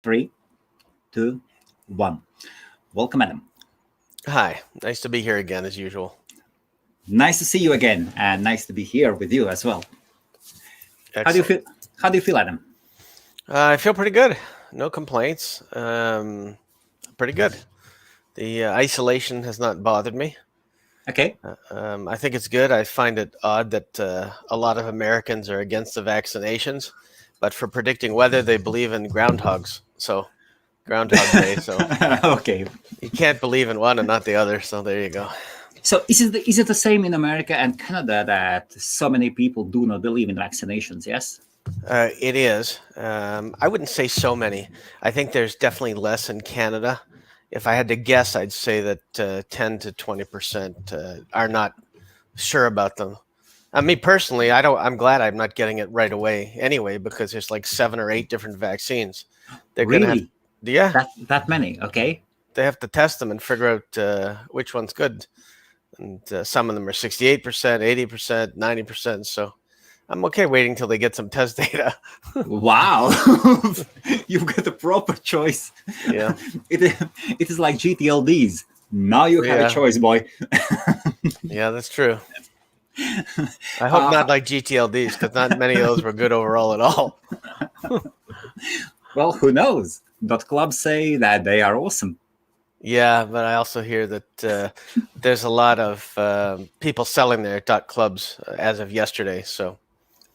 Three, two, one. Welcome, Adam. Hi, nice to be here again as usual. Nice to see you again, and nice to be here with you as well. How do you Excellent. feel? How do you feel, Adam? I feel pretty good. No complaints. Pretty good. The isolation has not bothered me. Okay. I think it's good. I find it odd that a lot of Americans are against the vaccinations, but for predicting weather, they believe in groundhogs. So, Groundhog Day. So, Okay. you can't believe in one and not the other. So, there you go. So is it the same in America and Canada that so many people do not believe in vaccinations? Yes. It is. I wouldn't say so many. I think there's definitely less in Canada. If I had to guess, I'd say that 10 to 20% are not sure about them. Me personally, I don't. I'm glad I'm not getting it right away anyway because there's like 7 or 8 different vaccines. They're gonna have, Really? yeah, That many? Okay. they have to test them and figure out which one's good. And some of them are 68%, 80%, 90%. So I'm okay waiting till they get some test data. Wow. You've got a proper choice. Yeah. It is like GTLDs. Now you have a Yeah. choice, boy. Yeah, that's true. I hope Uh, not like GTLDs because not many of those were good overall at all. well, who knows? Clubs say that they are awesome. Yeah, but I also hear that there's a lot of people selling their .clubs as of yesterday. So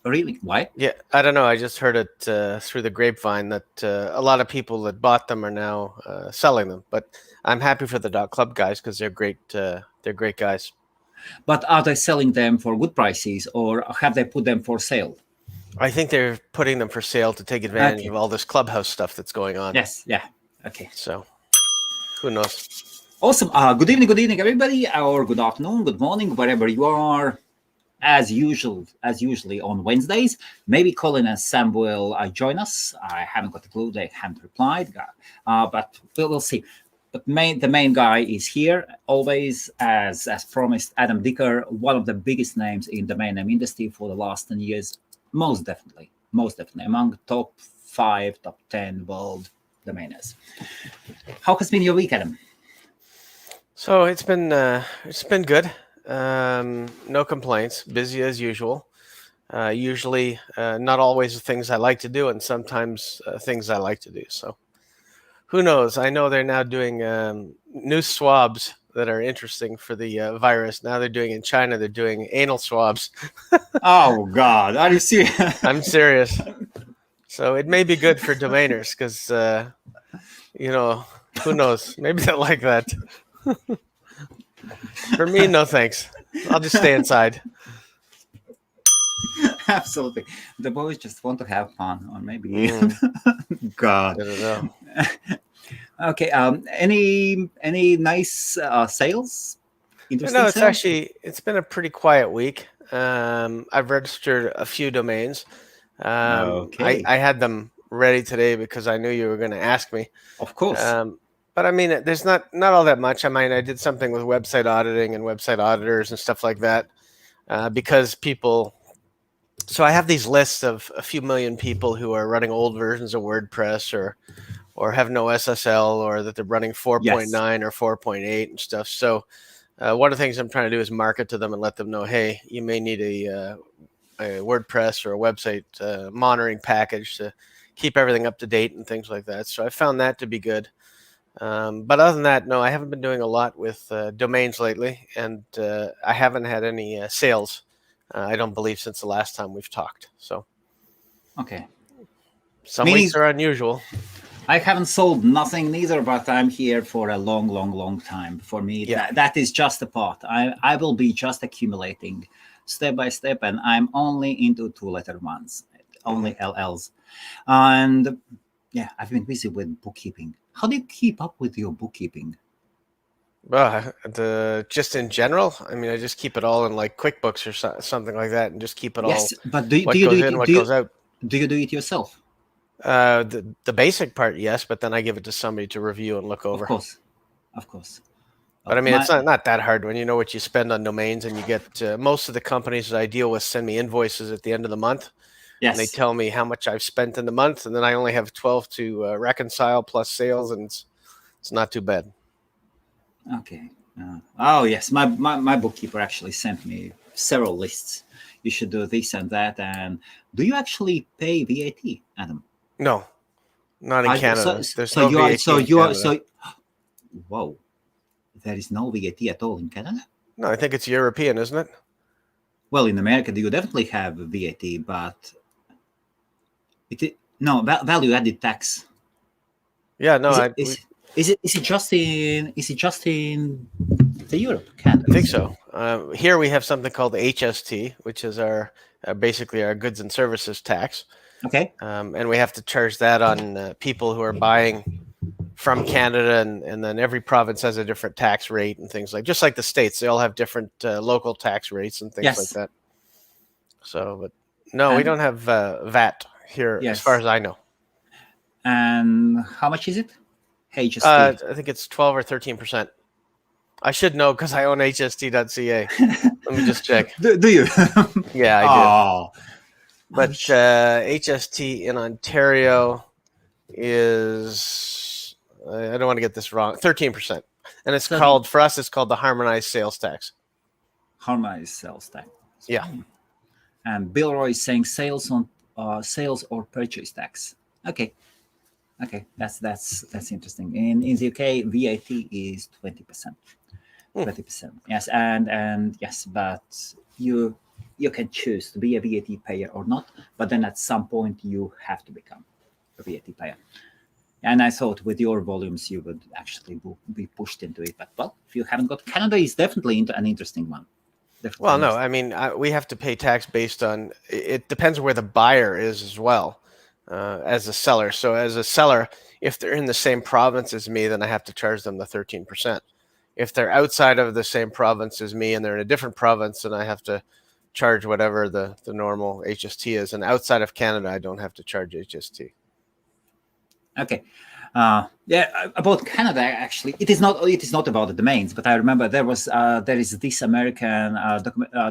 Really? Why? yeah, I don't know. I just heard it through the grapevine that a lot of people that bought them are now selling them. But I'm happy for the .club guys because they're great. They're great guys. But are they selling them for good prices or have they put them for sale? I think they're putting them for sale to take advantage Okay. of all this clubhouse stuff that's going on. Yes. Yeah. Okay. So who knows? Awesome. Good evening, everybody, or good afternoon, good morning, wherever you are. As usually on Wednesdays, maybe Colin and Sam will join us. I haven't got a clue; they haven't replied, but we'll see. But the main guy is here always, as promised. Adam Dicker, one of the biggest names in the domain name industry for the last 10 years, most definitely among top 5, top 10 world domainers. How has been your week, Adam? So it's been good. No complaints. Busy as usual. Usually, not always the things I like to do, and sometimes things I like to do. So who knows? I know they're now doing new swabs that are interesting for the virus. Now they're doing in China. They're doing anal swabs. Oh God, are you serious? I'm serious. So it may be good for domainers because who knows? Maybe they like that. For me, no thanks. I'll just stay inside. Absolutely. The boys just want to have fun, or maybe I God. don't know. Okay. Any nice sales? No, Interesting sales? it's been a pretty quiet week. I've registered a few domains. Okay. I had them ready today because I knew you were going to ask me. Of course. But I mean, there's not all that much. I mean, I did something with website auditing and website auditors and stuff like that because people. So I have these lists of a few million people who are running old versions of WordPress or have no SSL or that they're running 4.9 Yes. or 4.8 and stuff. So one of the things I'm trying to do is market to them and let them know, hey, you may need a WordPress or a website monitoring package to keep everything up to date and things like that. So I found that to be good. But other than that, no, I haven't been doing a lot with domains lately, and I haven't had any sales. I don't believe since the last time we've talked. So Okay. some Me weeks neither. are unusual. I haven't sold nothing neither, but I'm here for a long time. For me, Yeah. that is just a part. I will be just accumulating step by step, and I'm only into 2-letter ones, only LLs. And yeah, I've been busy with bookkeeping. How do you keep up with your bookkeeping? Just in general, I mean, I just keep it all in like QuickBooks or something like that, and just keep it all Yes, but do what you do goes in, it? what goes out. Do you do it yourself? The basic part, yes, but then I give it to somebody to review and look Of over. course, of course. But I mean, My it's not that hard when you know what you spend on domains, and you get most of the companies that I deal with send me invoices at the end of the month. And they tell me how much I've spent in the month, and then I only have 12 to reconcile plus sales, and it's not too bad. Okay. Oh yes, my bookkeeper actually sent me several lists. You should do this and that. And do you actually pay VAT, Adam? No, not in Canada. There's So no you are VAT so in you are Canada. so. Whoa, there is no VAT at all in Canada. No, I think it's European, isn't it? Well, in America, you definitely have VAT, but value added tax. Yeah, no, Is it just in the Europe, Canada? I think so. Here we have something called the HST, which is our basically our goods and services tax. Okay. And we have to charge that on people who are buying from Canada, and then every province has a different tax rate and things just like the states. They all have different local tax rates and things like that. So, but no, we don't have VAT here, as far as I know. And how much is it? HST. I think it's 12 or 13%. I should know because I own HST.ca. Let me just check. Do you? Yeah, I do. But HST in Ontario is, I don't want to get this wrong, 13%. And it's called, for us, it's called the harmonized sales tax. Harmonized sales tax. Yeah. And Bill Roy is saying sales or purchase tax. Okay, that's interesting. In the UK, VAT is 20%. 20%. Yes, and yes, but you can choose to be a VAT payer or not. But then at some point you have to become a VAT payer. And I thought with your volumes you would actually be pushed into it. But well, if you haven't got, Canada is definitely an interesting one. Well, no, I mean, we have to pay tax based on, it depends where the buyer is as well as a seller. So as a seller, if they're in the same province as me, then I have to charge them the 13%. If they're outside of the same province as me and they're in a different province, then I have to charge whatever the normal HST is. And outside of Canada, I don't have to charge HST. Okay. About Canada, actually, it is not about the domains, but I remember there is this American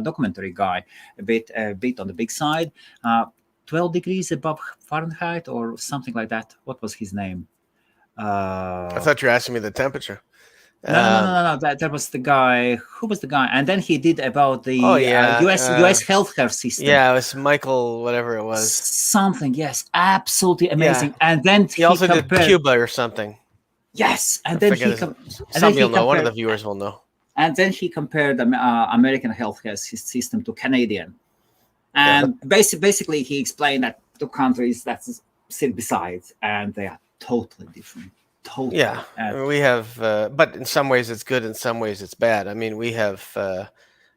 documentary guy, a bit on the big side, 12 degrees above Fahrenheit or something like that. What was his name? I thought you were asking me the temperature. No. That was the guy. Who was the guy? And then he did about the US healthcare system. Yeah, it was Michael, whatever it was. Something, yes, absolutely amazing. Yeah. And then he also did Cuba or something. Yes, and then some you'll know. One of the viewers will know. And then he compared the American healthcare system to Canadian, and basically he explained that two countries that sit beside, and they are totally different. Totally. Yeah, I mean, we have, but in some ways it's good, in some ways it's bad. I mean, we have,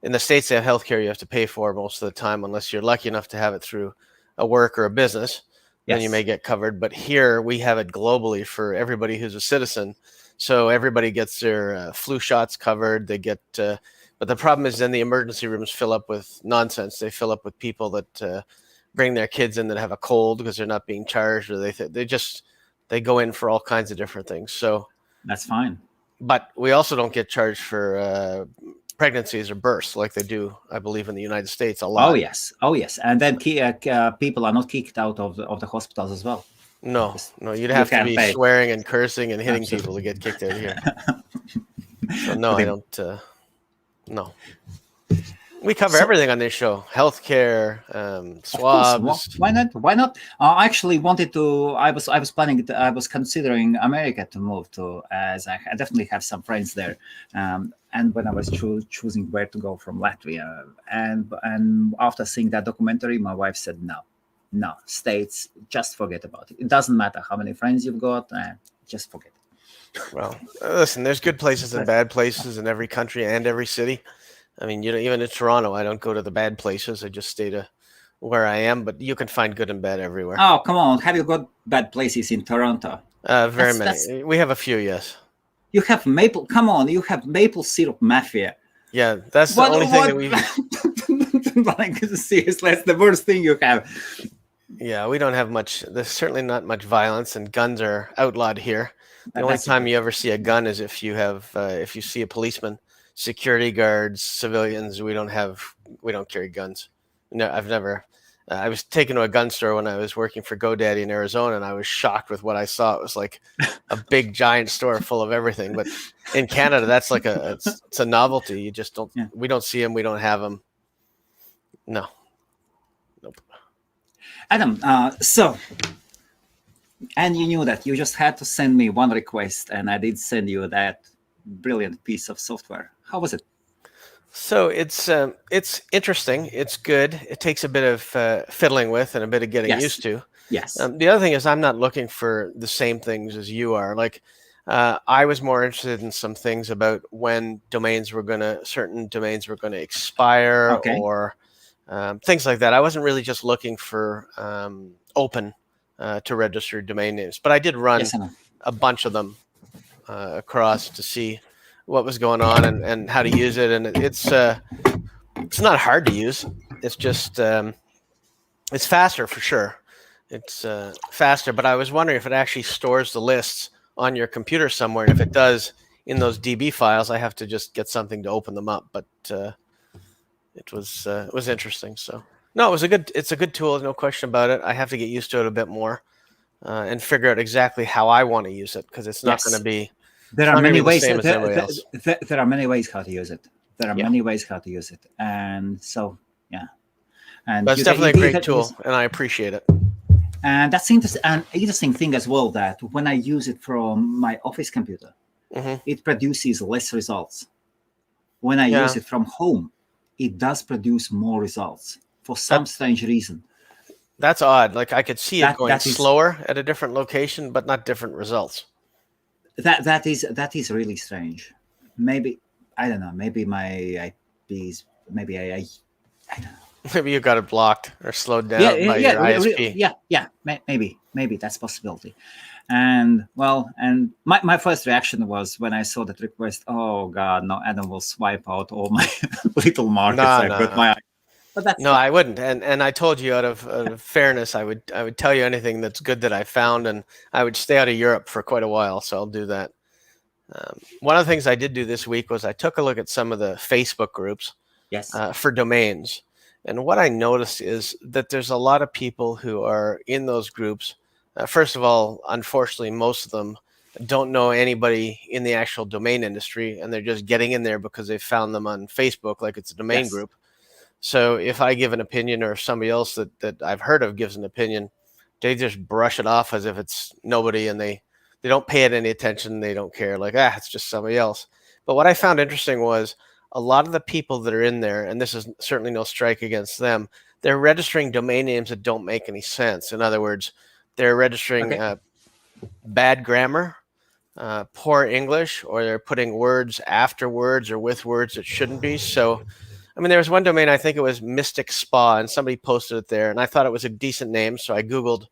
in the States, they have healthcare you have to pay for most of the time, unless you're lucky enough to have it through a work or a business, then you may get covered. But here we have it globally for everybody who's a citizen. So everybody gets their flu shots covered. They get, but the problem is then the emergency rooms fill up with nonsense. They fill up with people that bring their kids in that have a cold because they're not being charged, or they go in for all kinds of different things. So that's fine. But we also don't get charged for pregnancies or births like they do, I believe, in the United States a lot. Oh yes. And then people are not kicked out of the hospitals as well. No, you'd have to be swearing and cursing and hitting people to get kicked out of here. So no, I don't. No. We cover everything on this show: healthcare, swabs. Why not? I actually wanted to. I was planning. I was considering America to move to, as I definitely have some friends there. And when I was choosing where to go from Latvia, and after seeing that documentary, my wife said no, States, just forget about it. It doesn't matter how many friends you've got, just forget it. Well, listen, there's good places and bad places in every country and every city. I mean, even in Toronto, I don't go to the bad places. I just stay to where I am, but you can find good and bad everywhere. Oh, come on. Have you got bad places in Toronto? Very many. We have a few, yes. You have come on, you have maple syrup mafia. Yeah, that's the only thing that we... Like, seriously, that's the worst thing you have. Yeah, we don't have much. There's certainly not much violence, and guns are outlawed here. The only time you ever see a gun is if you see a policeman. Security guards, civilians, we don't carry guns. No, I've never I was taken to a gun store when I was working for GoDaddy in Arizona, and I was shocked with what I saw. It was like a big giant store full of everything. But in Canada, that's like it's a novelty. You just don't. Yeah. We don't see them. We don't have them. No. Nope. Adam, and you knew that you just had to send me one request, and I did send you that brilliant piece of software. How was it? So it's interesting. It's good. It takes a bit of fiddling with and a bit of getting used to. Yes. The other thing is I'm not looking for the same things as you are. Like I was more interested in some things about when certain domains were gonna expire, or things like that. I wasn't really just looking for open to register domain names, but I did run a bunch of them across to see what was going on and how to use it. And it's not hard to use. It's just it's faster for sure. It's faster, but I was wondering if it actually stores the lists on your computer somewhere. And if it does, in those DB files, I have to just get something to open them up. But it was interesting. So no, it's a good tool. No question about it. I have to get used to it a bit more and figure out exactly how I want to use it, because it's not going to be. There are many ways. There are many ways how to use it. There are many ways how to use it, and so and that's definitely a great tool, and I appreciate it. And that's interesting. An interesting thing as well, that when I use it from my office computer, it produces less results. When I use it from home, it does produce more results for some strange reason. That's odd. Like I could see it going slower at a different location, but not different results. That is really strange. Maybe I don't know. Maybe my IPs. Maybe I don't know. Maybe you got it blocked or slowed down by your ISP. Maybe that's a possibility. And my first reaction was when I saw that request. Oh God, no! Adam will swipe out all my little markets But that's I wouldn't. And I told you out of fairness, I would tell you anything that's good that I found, and I would stay out of Europe for quite a while. So I'll do that. One of the things I did do this week was I took a look at some of the Facebook groups for domains. And what I noticed is that there's a lot of people who are in those groups. First of all, unfortunately, most of them don't know anybody in the actual domain industry, and they're just getting in there because they found them on Facebook, like it's a domain group. So if I give an opinion, or if somebody else that I've heard of gives an opinion, they just brush it off as if it's nobody, and they don't pay it any attention. They don't care. Like, it's just somebody else. But what I found interesting was a lot of the people that are in there, and this is certainly no strike against them, they're registering domain names that don't make any sense. In other words, they're registering bad grammar, poor English, or they're putting words after words or with words that shouldn't be. So, I mean, there was one domain, I think it was Mystic Spa, and somebody posted it there, and I thought it was a decent name. So I Googled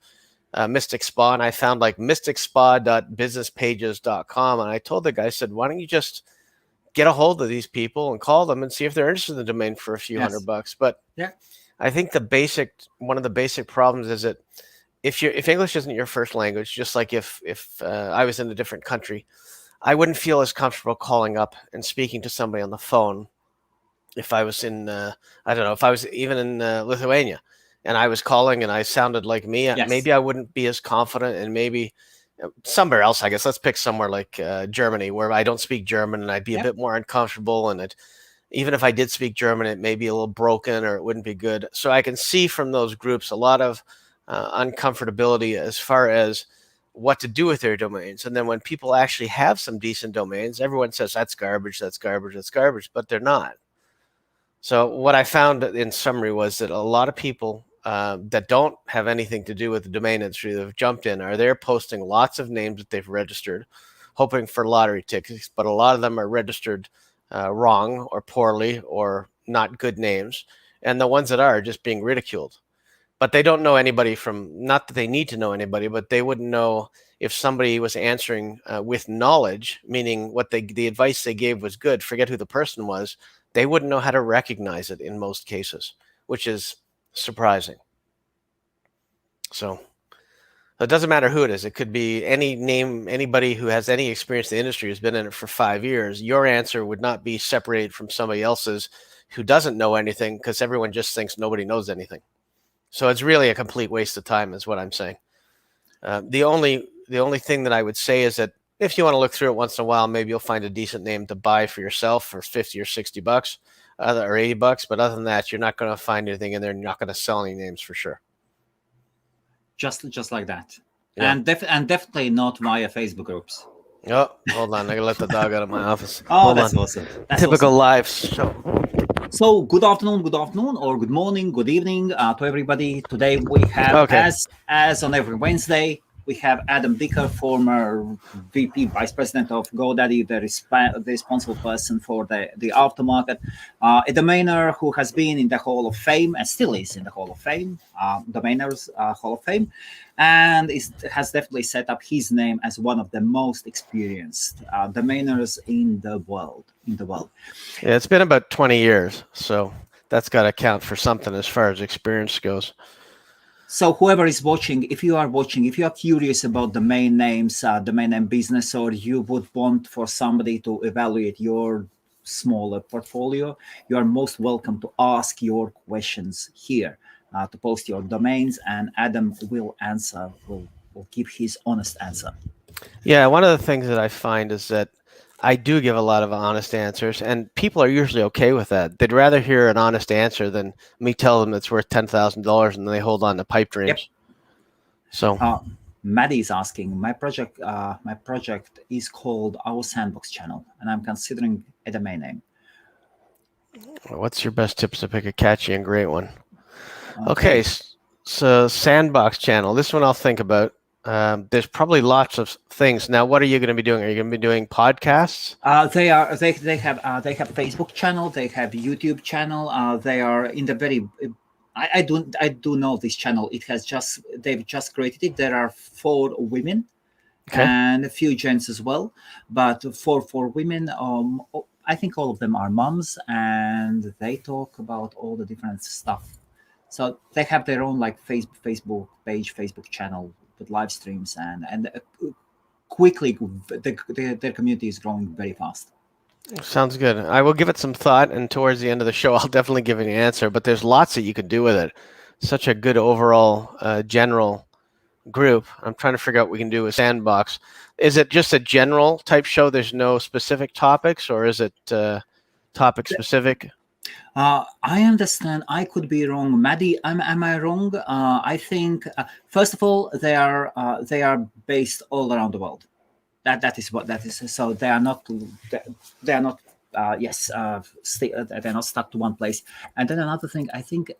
Mystic Spa, and I found like mysticspa.businesspages.com. And I told the guy, I said, why don't you just get a hold of these people and call them and see if they're interested in the domain for a few $100. But I think one of the basic problems is that if English isn't your first language, just like if I was in a different country, I wouldn't feel as comfortable calling up and speaking to somebody on the phone. If I was in, if I was even in Lithuania and I was calling and I sounded like me, maybe I wouldn't be as confident, and maybe somewhere else, I guess. Let's pick somewhere like Germany, where I don't speak German, and I'd be a bit more uncomfortable. And even if I did speak German, it may be a little broken, or it wouldn't be good. So I can see from those groups a lot of uncomfortability as far as what to do with their domains. And then when people actually have some decent domains, everyone says that's garbage, that's garbage, that's garbage, but they're not. So what I found in summary was that a lot of people that don't have anything to do with the domain industry that have jumped in are there posting lots of names that they've registered, hoping for lottery tickets, but a lot of them are registered wrong or poorly or not good names. And the ones that are just being ridiculed. But they don't know anybody not that they need to know anybody, but they wouldn't know if somebody was answering with knowledge, meaning the advice they gave was good, forget who the person was. They wouldn't know how to recognize it in most cases, which is surprising. So it doesn't matter who it is. It could be any name, anybody who has any experience in the industry, who's been in it for 5 years. Your answer would not be separated from somebody else's who doesn't know anything, because everyone just thinks nobody knows anything. So it's really a complete waste of time, is what I'm saying. The only thing that I would say is that if you want to look through it once in a while, maybe you'll find a decent name to buy for yourself for 50 or 60 bucks, or 80 bucks. But other than that, you're not going to find anything in there. And you're not going to sell any names for sure. Just like that. Yeah. And definitely not via Facebook groups. Oh, hold on. I gotta let the dog out of my office. Oh, Hold that's on. awesome. That's Typical awesome. live show. So good afternoon, or good morning, good evening to everybody. Today we have, as on every Wednesday, we have Adam Dicker, former VP, Vice President of GoDaddy, the responsible person for the aftermarket, a domainer who has been in the Hall of Fame and still is in the Hall of Fame, Domainers Hall of Fame, and has definitely set up his name as one of the most experienced domainers in the world. Yeah, it's been about 20 years, so that's got to count for something as far as experience goes. So whoever is watching, if you are curious about domain names, domain name business, or you would want for somebody to evaluate your smaller portfolio, you are most welcome to ask your questions here, to post your domains, and Adam will answer, will give his honest answer. Yeah, one of the things that I find is that I do give a lot of honest answers, and people are usually okay with that. They'd rather hear an honest answer than me tell them it's worth $10,000 and they hold on to pipe dreams. Yep. So, Maddie is asking, my project is called our Sandbox channel, and I'm considering a domain name. What's your best tips to pick a catchy and great one? Okay, so Sandbox channel. This one I'll think about. There's probably lots of things. Now, what are you going to be doing? Are you going to be doing podcasts? They have Facebook channel. They have YouTube channel. They are in the very. I do know this channel. They've just created it. There are 4 women, and a few gents as well. But for women, I think all of them are moms, and they talk about all the different stuff. So they have their own like Facebook page, Facebook channel with live streams, and quickly their community is growing very fast. Sounds good. I will give it some thought, and towards the end of the show, I'll definitely give an answer. But there's lots that you could do with it. Such a good overall general group. I'm trying to figure out what we can do with Sandbox. Is it just a general type show? There's no specific topics, or is it topic specific? I understand. I could be wrong, Maddie. Am I wrong? I think first of all, they are based all around the world. That is what that is. So they are not. They are not. They're not stuck to one place. And then another thing, I think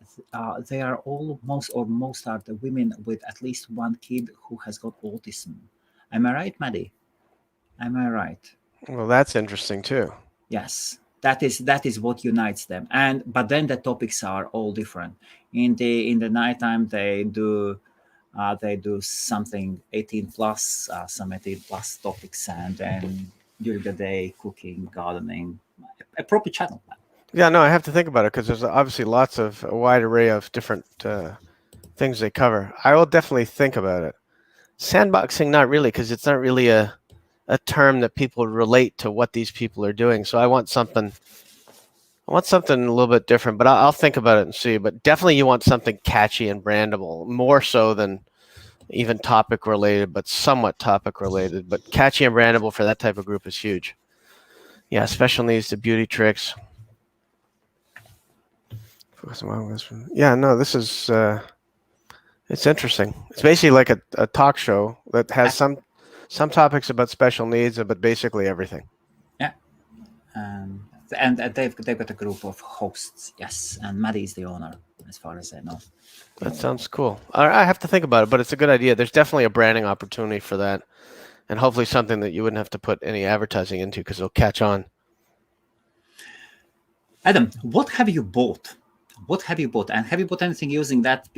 they are most are the women with at least one kid who has got autism. Am I right, Maddie? Am I right? Well, that's interesting too. Yes. That is what unites them, but then the topics are all different. In the nighttime they do something 18 plus, some 18 plus topics, and then during the day cooking, gardening, a proper channel. Yeah, no, I have to think about it because there's obviously a wide array of different things they cover. I will definitely think about it. Sandboxing, not really, because it's not really a term that people relate to what these people are doing. So I want something a little bit different, but I'll think about it and see. But definitely you want something catchy and brandable, more so than even topic related, but somewhat topic related. But catchy and brandable for that type of group is huge. Yeah, special needs to beauty tricks. Yeah, no, this is it's interesting. It's basically like a talk show that has some topics about special needs, but basically everything. Yeah, and they've got a group of hosts. Yes, and Maddie is the owner, as far as I know. That sounds cool. I have to think about it, but it's a good idea. There's definitely a branding opportunity for that, and hopefully something that you wouldn't have to put any advertising into because it'll catch on. Adam, what have you bought? And have you bought anything using that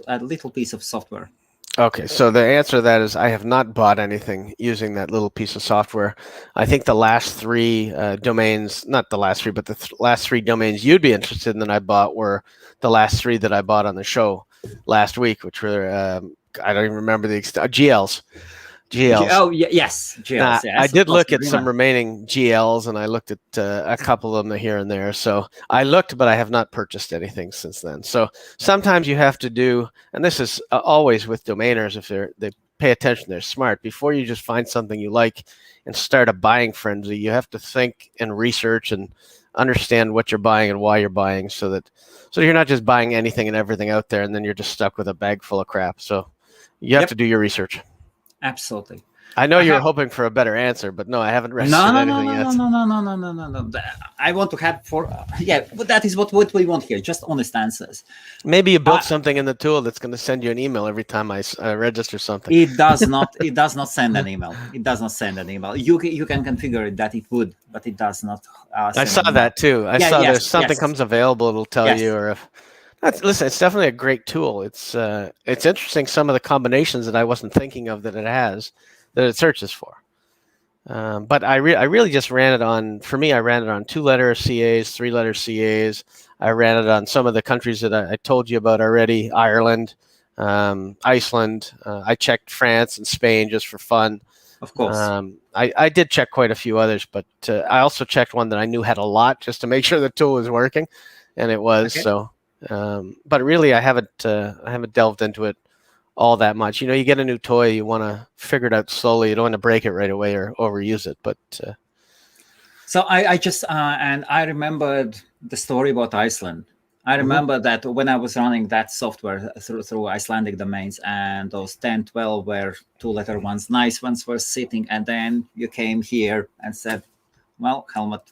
little piece of software? Okay, so the answer to that is I have not bought anything using that little piece of software. I think the last 3 domains, not the last 3, but the last 3 domains you'd be interested in that I bought were the last 3 that I bought on the show last week, which were, I don't even remember the GLs. GLs. Yes, Nah, GLs. Yes, I of did course, look at some agreement. remaining GLs, and I looked at a couple of them here and there. So I looked, but I have not purchased anything since then. So sometimes you have to do, and this is always with domainers, if they pay attention, they're smart. Before you just find something you like and start a buying frenzy, you have to think and research and understand what you're buying and why you're buying, so you're not just buying anything and everything out there, and then you're just stuck with a bag full of crap. So you have to do your research. Absolutely. I know you were hoping for a better answer, but no, I haven't registered anything yet. No. I want to have but that is what we want here. Just honest answers. Maybe you built something in the tool that's going to send you an email every time I register something. It does not. It does not send an email. It does not send an email. You can configure it that it would, but it does not. I saw that too. I saw there's something comes available. It'll tell you, or if. Listen, it's definitely a great tool. It's interesting, some of the combinations that I wasn't thinking of that it has, that it searches for. But I really just ran it on, for me, I ran it on 2-letter CAs, 3-letter CAs. I ran it on some of the countries that I told you about already, Ireland, Iceland. I checked France and Spain just for fun. Of course. I did check quite a few others, but I also checked one that I knew had a lot just to make sure the tool was working, and it was. Okay. So. But really, I haven't delved into it all that much. You know, you get a new toy, you want to figure it out slowly. You don't want to break it right away or overuse it. But so I just and I remembered the story about Iceland. I remember that when I was running that software through Icelandic domains, and those 10, 12 were 2-letter ones, nice ones were sitting, and then you came here and said, "Well, Helmut,"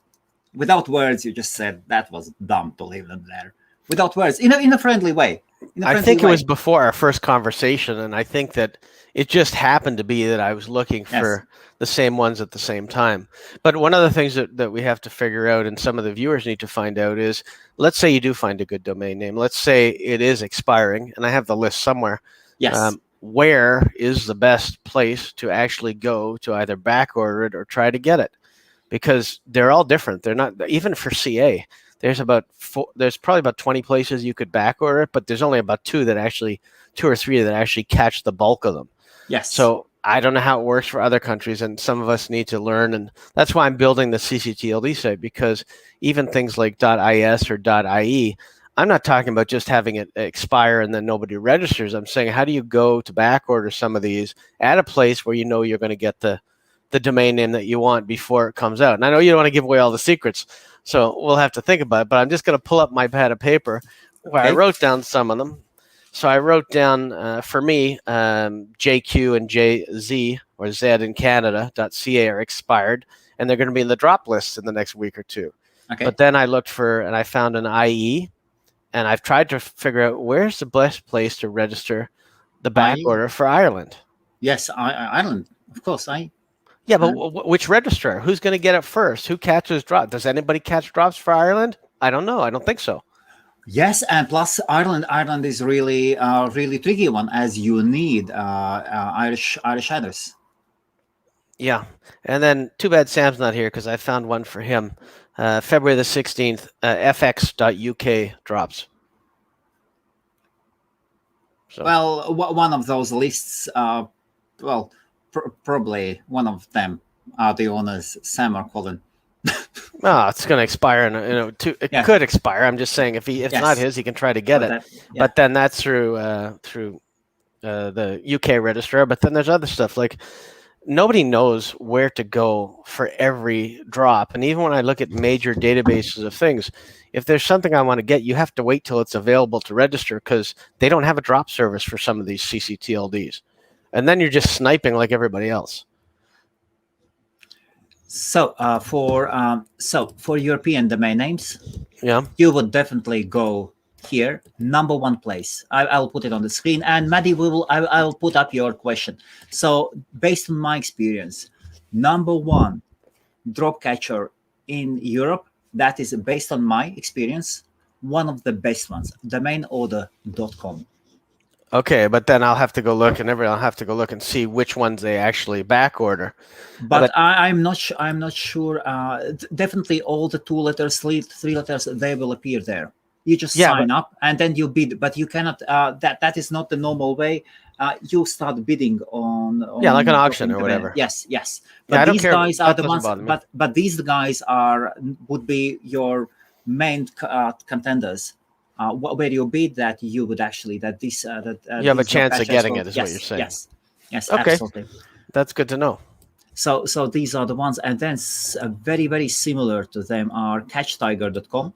without words, you just said that was dumb to leave them there. Without words, in a friendly way. I think it was before our first conversation, and I think that it just happened to be that I was looking for the same ones at the same time. But one of the things that we have to figure out, and some of the viewers need to find out, is, let's say you do find a good domain name. Let's say it is expiring, and I have the list somewhere. Yes. Where is the best place to actually go to either back order it or try to get it? Because they're all different. They're not, even for CA. There's probably about 20 places you could back order it, but there's only about 2 or 3 that actually catch the bulk of them. Yes. So I don't know how it works for other countries, and some of us need to learn. And that's why I'm building the CCTLD site, because even things like .is or .ie, I'm not talking about just having it expire and then nobody registers. I'm saying, how do you go to back order some of these at a place where you know you're going to get the domain name that you want before it comes out? And I know you don't want to give away all the secrets, so we'll have to think about it. But I'm just going to pull up my pad of paper where I wrote down some of them. So I wrote down, for me, JQ and JZ, or Z in Canada.ca are expired, and they're going to be in the drop list in the next week or 2. Okay. But then I looked and I found an IE, and I've tried to figure out where's the best place to register the back order for Ireland. Yes, Ireland, of course. Yeah, but which registrar? Who's going to get it first? Who catches drops? Does anybody catch drops for Ireland? I don't know. I don't think so. Yes, and plus Ireland is really tricky one, as you need Irish headers. Yeah, and then too bad Sam's not here, because I found one for him. February the 16th, fx.uk drops. So. Well, one of those lists, probably one of them are the owners, Sam or Colin. It's going to expire, and it could expire. I'm just saying, if it's not his, he can try to get it. But then that's through the UK registrar. But then there's other stuff, like nobody knows where to go for every drop. And even when I look at major databases of things, if there's something I want to get, you have to wait till it's available to register, because they don't have a drop service for some of these CCTLDs. And then you're just sniping like everybody else. So for European domain names, you would definitely go here. Number 1 place. I'll put it on the screen, and Maddie, I will put up your question. So based on my experience, number 1 drop catcher in Europe, that is based on my experience, one of the best ones, domainorder.com. Okay, but then I'll have to go look, and everyone will have to go look and see which ones they actually back order. But I'm not sure. Definitely, all the 2 letters, 3 letters, they will appear there. You just sign up, and then you bid. But you cannot. That is not the normal way. you start bidding on like an auction dropping or the whatever. Yes. But Yeah, I don't these care. guys are That the doesn't ones. bother me. But these guys would be your main contenders. Where you bid that you would actually You have a these job chance of patches getting will- it, is what you're saying. Yes, Okay. absolutely. That's good to know. So these are the ones, and then very, very similar to them are catchtiger.com.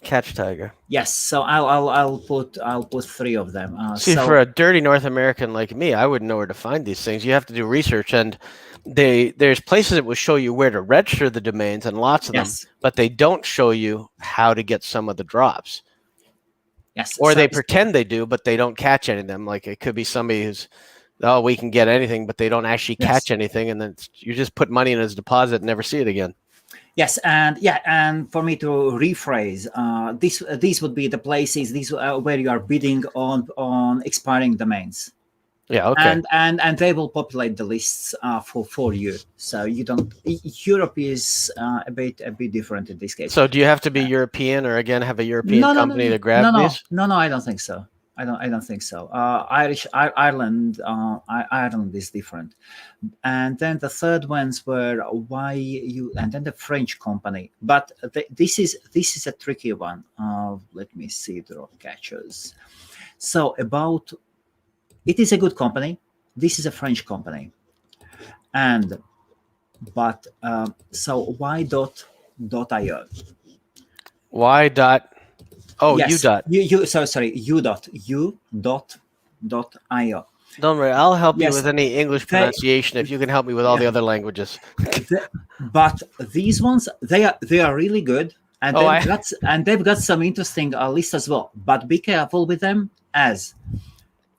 Catch Tiger. Yes, so I'll put 3 of them. See, for a dirty North American like me, I wouldn't know where to find these things. You have to do research, and there's places that will show you where to register the domains, and lots of them, but they don't show you how to get some of the drops. Yes, or they pretend they do, but they don't catch any of them. Like it could be somebody who's, oh, we can get anything, but they don't actually catch anything, and then you just put money in as deposit and never see it again. Yes, and for me to rephrase, these would be the places where you are bidding on expiring domains. Yeah, okay. And they will populate the lists for you. So you don't. Europe is a bit different in this case. So do you have to be European, or again have a European company to grab these? No, I don't think so. I don't think so. Ireland is different. And then the third ones were and then the French company. But this is a tricky one. Let me see the drop catchers. So it is a good company. This is a French company. So why.io? Why dot? Oh, yes, U dot. U.io. Don't worry, I'll help you with any English pronunciation if you can help me with all the other languages. But these ones, they are really good, and they've got some interesting lists as well. But be careful with them, as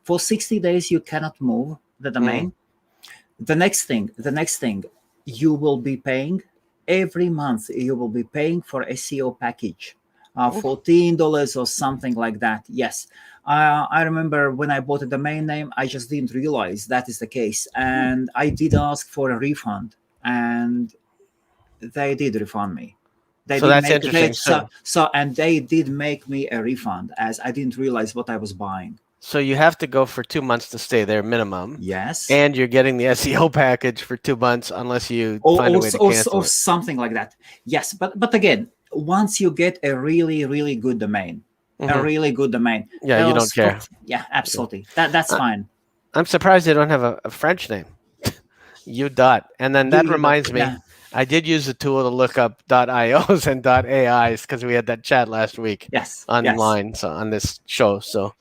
for 60 days you cannot move the domain. The next thing, you will be paying every month. You will be paying for SEO package. $14 or something like that. Yes. I remember when I bought a domain name, I just didn't realize that is the case. And I did ask for a refund, and they did refund me. Interesting. And they did make me a refund, as I didn't realize what I was buying. So you have to go for 2 months to stay there minimum. Yes. And you're getting the SEO package for 2 months unless you find a way to cancel or something like that. Yes, but again, once you get a really, really good domain, a really good domain. Yeah, you don't care. Yeah, absolutely. That's fine. I'm surprised they don't have a French name. U dot. And then that reminds me, I did use the tool to look up .ios and .ais because we had that chat last week online so on this show. So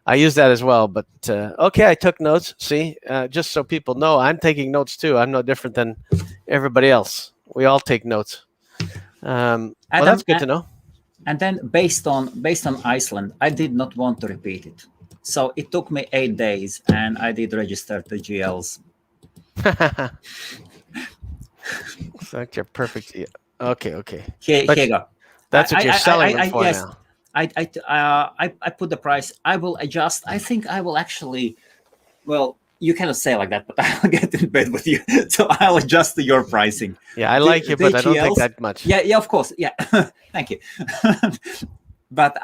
I use that as well. But okay, I took notes. See, just so people know, I'm taking notes too. I'm no different than everybody else. We all take notes. Well, that's good to know. And then based on Iceland, I did not want to repeat it. So it took me 8 days, and I did register the GLs. Such a perfect. Okay. Here you go. That's what you're selling them for now. I put the price. I will adjust. I think I will actually. Well, you cannot say like that, but I'll get in bed with you, so I'll adjust to your pricing. Yeah, I like you, but I don't think that much. Yeah, of course. Yeah, thank you. But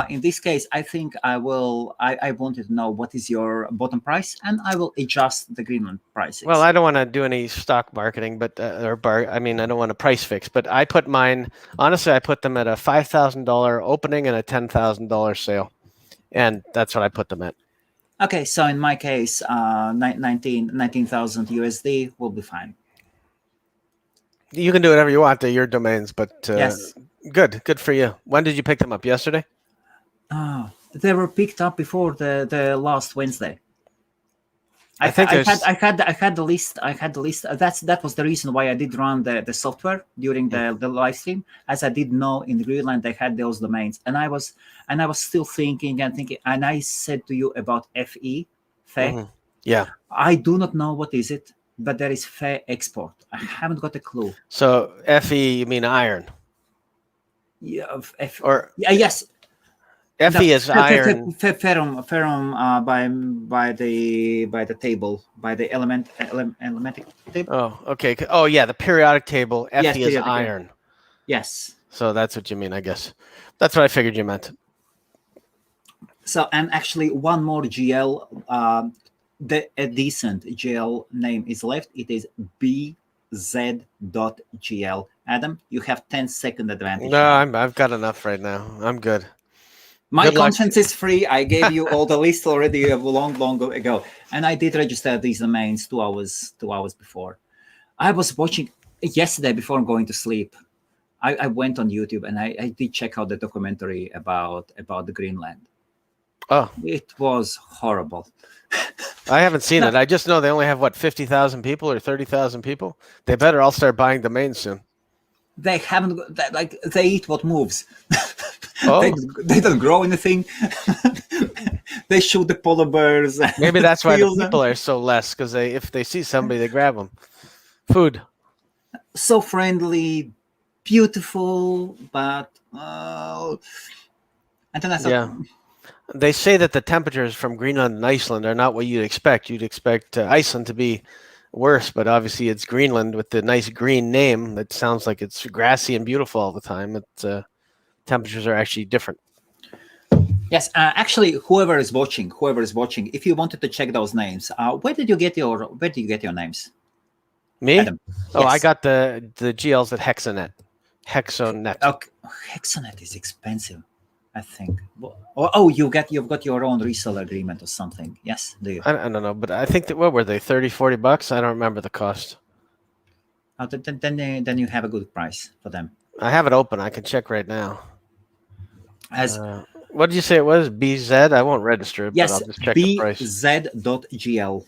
in this case, I think I will. I wanted to know what is your bottom price, and I will adjust the Greenland prices. Well, I don't want to do any stock marketing, but I don't want to price fix. But I put mine. Honestly, I put them at a $5,000 opening and a $10,000 sale, and that's what I put them at. Okay, so in my case, 19,000 USD will be fine. You can do whatever you want to your domains, but yes. Good for you. When did you pick them up? Yesterday? They were picked up before the last Wednesday. I had the list. That was the reason why I did run the software during the live stream, as I did know in Greenland they had those domains, and I was still thinking, and I said to you about FE. Yeah. I do not know what is it, but there is fair export. I haven't got a clue. So FE, you mean iron? Yeah. Yes. FE is iron. Ferrum by the table, by the elementic table. Oh, okay. Oh, yeah, the periodic table. FE is iron. Yes. So that's what you mean, I guess. That's what I figured you meant. So, and actually, one more GL, a decent GL name is left. It is bz.gl. Adam, you have 10-second advantage. No, now. I've got enough right now. I'm good. My Good luck. conscience is free. I gave you all the list already a long ago, and I did register these domains 2 hours before. I was watching yesterday before going to sleep. I went on YouTube and I did check out the documentary about the Greenland. Oh, it was horrible. I haven't seen it. I just know they only have, what, 50,000 people or 30,000 people? They better all start buying domains soon. They haven't, like, they eat what moves. Oh. They don't grow anything. They shoot the polar bears. Maybe that's why the Steal them. people are so less, because if they see somebody, they grab them. Food. So friendly, beautiful, but and then I thought, Yeah. They say that the temperatures from Greenland and Iceland are not what you'd expect. You'd expect Iceland to be worse, but obviously it's Greenland with the nice green name. That sounds like it's grassy and beautiful all the time. Temperatures are actually different. yes, actually, whoever is watching, if you wanted to check those names, where did you get your names? Me? Adam. Oh, Yes. I got the GLs at Hexonet. Okay. Hexonet is expensive, I think. Oh, you've got your own resale agreement or something. Yes, do you? I don't know, but I think that, what were they, $30-$40? I don't remember the cost. Then you have a good price for them. I have it open. I can check right now. As what did you say it was? BZ? I won't register it, yes, but I'll just check the price. bz.gl.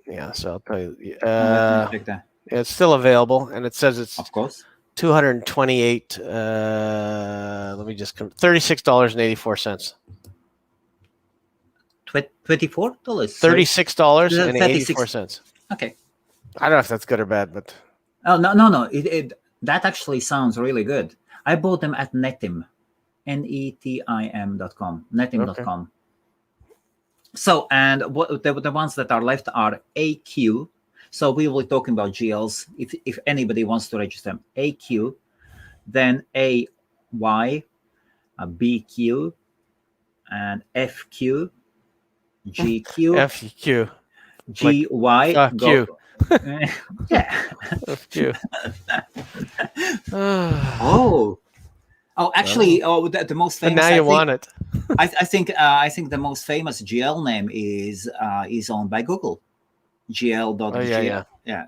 Yeah, so I'll tell you. Let me check that. It's still available, and it says it's Of course. 228. Let me just $36.84. $24. $36.84. Okay. I don't know if that's good or bad, but Oh no. That actually sounds really good. I bought them at Netim, netim.com, netim.com. Okay. So, and what the ones that are left are AQ. So we will be talking about GLs. If anybody wants to register them, AQ, then AY, BQ, and FQ, GQ, FQ, GY. Like, Q. Yeah. FQ. Actually, the most famous. And now you want it. I think the most famous GL name is owned by Google. GL.gl. Oh, yeah.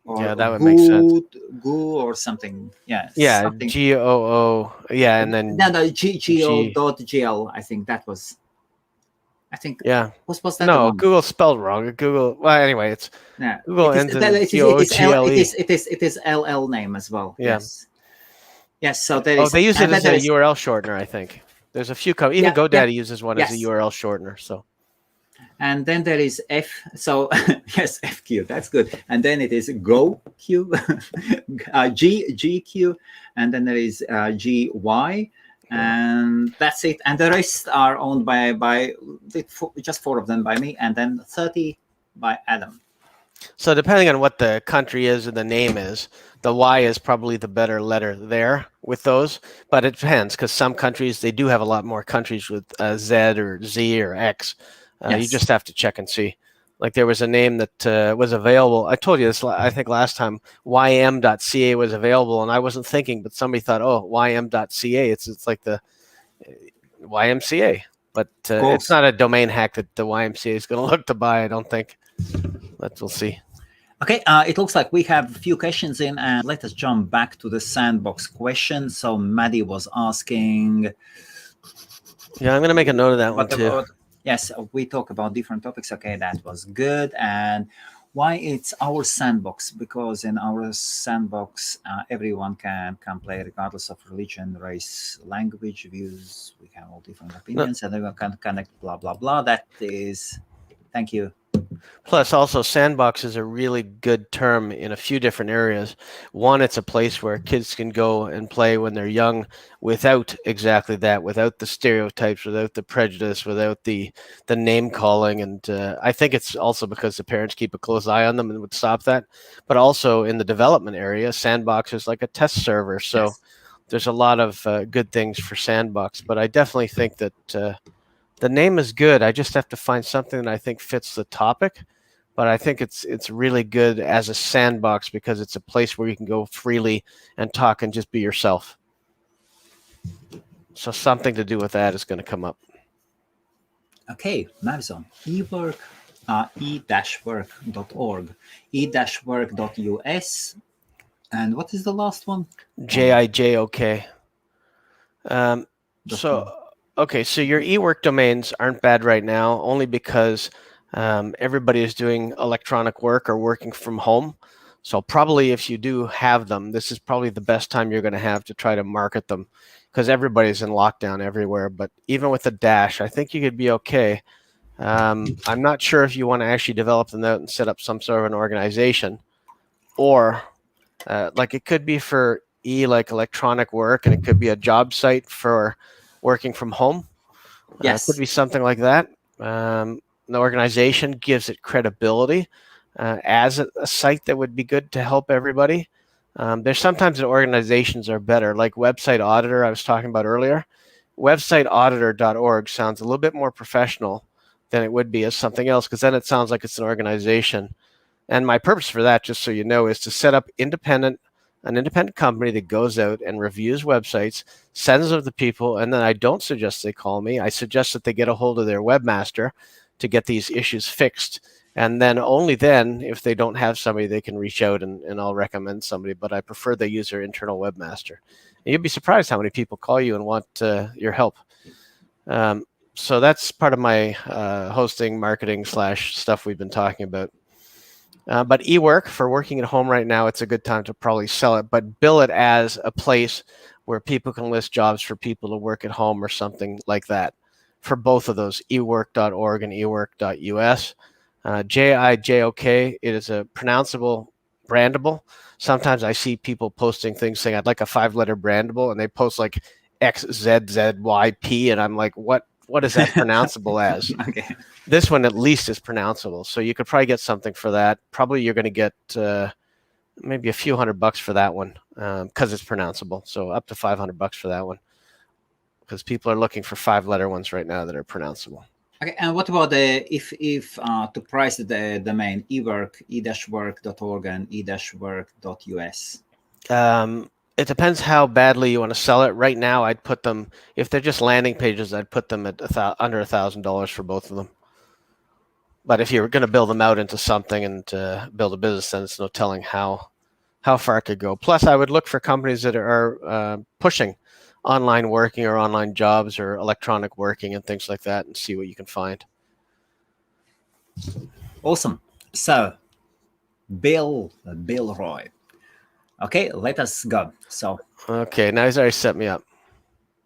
Or yeah, that would make sense. Goo or something. Yeah. Yeah, something. GOO. Yeah, and then GO.gl. I think that was. I think. Yeah. What's that? No, Google spelled wrong. Google. Well, anyway, it's Google ends in GOGLE. It is LL name as well. Yeah. Yes. So there is. They use it as a URL shortener, I think. There's a few companies. Even GoDaddy uses one as a URL shortener. So. And then there is F. So yes, FQ. That's good. And then it is GoQ, GQ, and then there is GY, and that's it. And the rest are owned by just 4 of them by me, and then 30 by Adam. So depending on what the country is and the name is, the Y is probably the better letter there with those. But it depends, because some countries, they do have a lot more countries with Z or Z or X. You just have to check and see. Like there was a name that was available. I told you this, I think last time, ym.ca was available, and I wasn't thinking, but somebody thought, oh, ym.ca, it's like the YMCA. But it's not a domain hack that the YMCA is going to look to buy, I don't think. But we'll see. Okay, it looks like we have a few questions in, and let us jump back to the Sandbox question. So Maddie was asking. Yeah, I'm going to make a note of that one too. Yes, we talk about different topics. Okay, that was good. And why it's our sandbox? Because in our sandbox, everyone can play regardless of religion, race, language, views. We have all different opinions, and everyone can connect, blah, blah, blah. That is, thank you. Plus, also, sandbox is a really good term in a few different areas. One, it's a place where kids can go and play when they're young without exactly that, without the stereotypes, without the prejudice, without the name calling. And I think it's also because the parents keep a close eye on them and would stop that. But also in the development area, sandbox is like a test server. So there's a lot of good things for Sandbox, but I definitely think that the name is good. I just have to find something that I think fits the topic. But I think it's really good as a sandbox because it's a place where you can go freely and talk and just be yourself. So something to do with that is going to come up. Okay, Mavzon, Ework, e-work.org, e-work.us, and what is the last one? JIJOK. So, okay, so your eWork domains aren't bad right now, only because everybody is doing electronic work or working from home. So probably if you do have them, this is probably the best time you're going to have to try to market them, because everybody's in lockdown everywhere. But even with the dash, I think you could be okay. I'm not sure if you want to actually develop them out and set up some sort of an organization, or like it could be for like electronic work, and it could be a job site for working from home. Yes. It could be something like that. The organization gives it credibility as a site that would be good to help everybody. There's sometimes that organizations are better, like Website Auditor I was talking about earlier. Websiteauditor.org sounds a little bit more professional than it would be as something else, because then it sounds like it's an organization. And my purpose for that, just so you know, is to set up an independent company that goes out and reviews websites, sends them to people, and then I don't suggest they call me. I suggest that they get a hold of their webmaster to get these issues fixed. And then only then, if they don't have somebody, they can reach out and I'll recommend somebody. But I prefer they use their internal webmaster. And you'd be surprised how many people call you and want your help. So that's part of my hosting, marketing / stuff we've been talking about. But eWork, for working at home right now, it's a good time to probably sell it, but bill it as a place where people can list jobs for people to work at home or something like that. For both of those, ework.org and ework.us. JIJOK, it is a pronounceable brandable. Sometimes I see people posting things saying, I'd like a 5-letter brandable, and they post like XZZYP, and I'm like, what is that pronounceable as? Okay. This one at least is pronounceable, so you could probably get something for that. Probably you're going to get maybe a few $100 for that one because it's pronounceable. So up to $500 for that one, because people are looking for 5-letter ones right now that are pronounceable. Okay, and what about if to price the domain eWork, e-work.org and e-work.us? It depends how badly you want to sell it. Right now, I'd put them, if they're just landing pages, I'd put them at under $1,000 for both of them. But if you're going to build them out into something and build a business, then it's no telling how far it could go. Plus, I would look for companies that are pushing online working or online jobs or electronic working and things like that, and see what you can find. Awesome. So, Bill Roy. Okay, let us go. So, okay, now he's already set me up.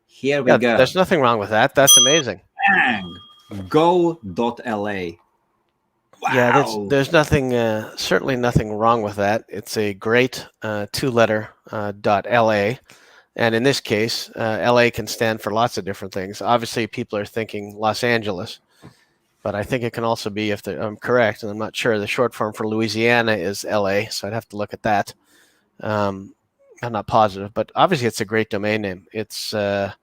Here we go. There's nothing wrong with that. That's amazing. Bang! Go.la. Wow. Yeah, there's nothing, certainly nothing wrong with that. It's a great 2-letter .la. And in this case, LA can stand for lots of different things. Obviously, people are thinking Los Angeles, but I think it can also be, if I'm correct, and I'm not sure, the short form for Louisiana is LA, so I'd have to look at that. I'm not positive, but obviously it's a great domain name. It's a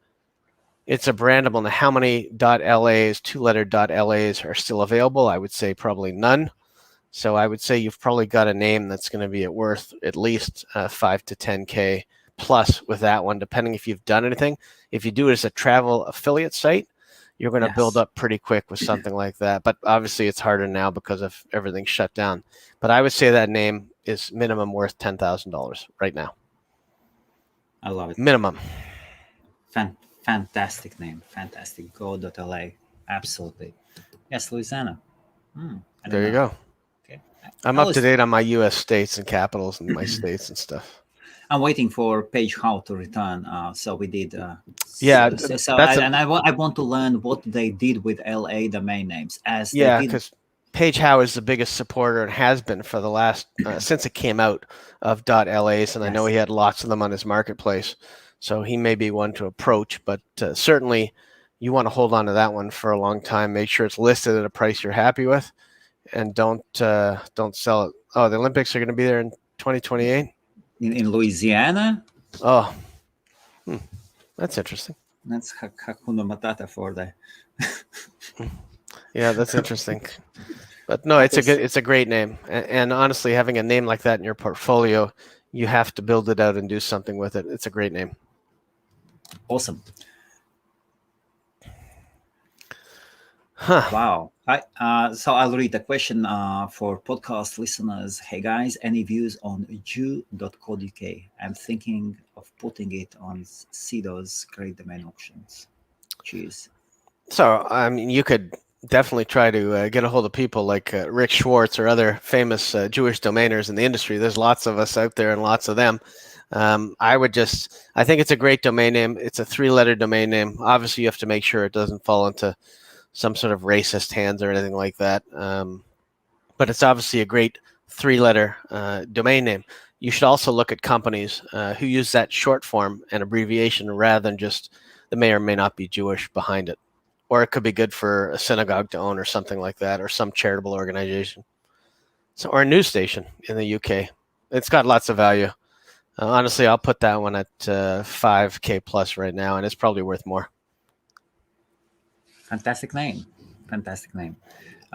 brandable. Now, how many .las, 2-letter .las are still available? I would say probably none. So I would say you've probably got a name that's going to be worth at least 5 to 10K plus with that one, depending if you've done anything. If you do it as a travel affiliate site, you're going to build up pretty quick with something like that. But obviously it's harder now because of everything shut down. But I would say that name is minimum worth $10,000 right now. I love it. Minimum. Fantastic name. Fantastic. Go.la. Absolutely. Yes, Louisiana. There you go. Okay. I'm up to date on my U.S. states and capitals and my states and stuff. I'm waiting for Page How to return. So we did. I want to learn what they did with LA domain names. Because Page How is the biggest supporter and has been for the last since it came out of .las, and I know he had lots of them on his marketplace. So he may be one to approach, but certainly you want to hold on to that one for a long time. Make sure it's listed at a price you're happy with, and don't sell it. Oh, the Olympics are going to be there in 2028. In Louisiana? Oh, That's interesting. That's Hakuna Matata for the. Yeah, that's interesting. But no, Okay, it's a great name. And honestly, having a name like that in your portfolio, you have to build it out and do something with it. It's a great name. awesome. Huh. Wow. So I'll read the question for podcast listeners. Hey guys, any views on Jew.CoDecay? I'm thinking of putting it on CDO's great domain auctions. Cheers. So, I mean, you could definitely try to get a hold of people like Rick Schwartz or other famous Jewish domainers in the industry. There's lots of us out there and lots of them. I think it's a great domain name. It's a 3-letter domain name. Obviously, you have to make sure it doesn't fall into some sort of racist hands or anything like that. But it's obviously a great 3-letter domain name. You should also look at companies who use that short form and abbreviation rather than just the may or may not be Jewish behind it. Or it could be good for a synagogue to own or something like that, or some charitable organization. So, or a news station in the UK. It's got lots of value. Honestly, I'll put that one at 5K plus right now, and it's probably worth more. Fantastic name. Fantastic name.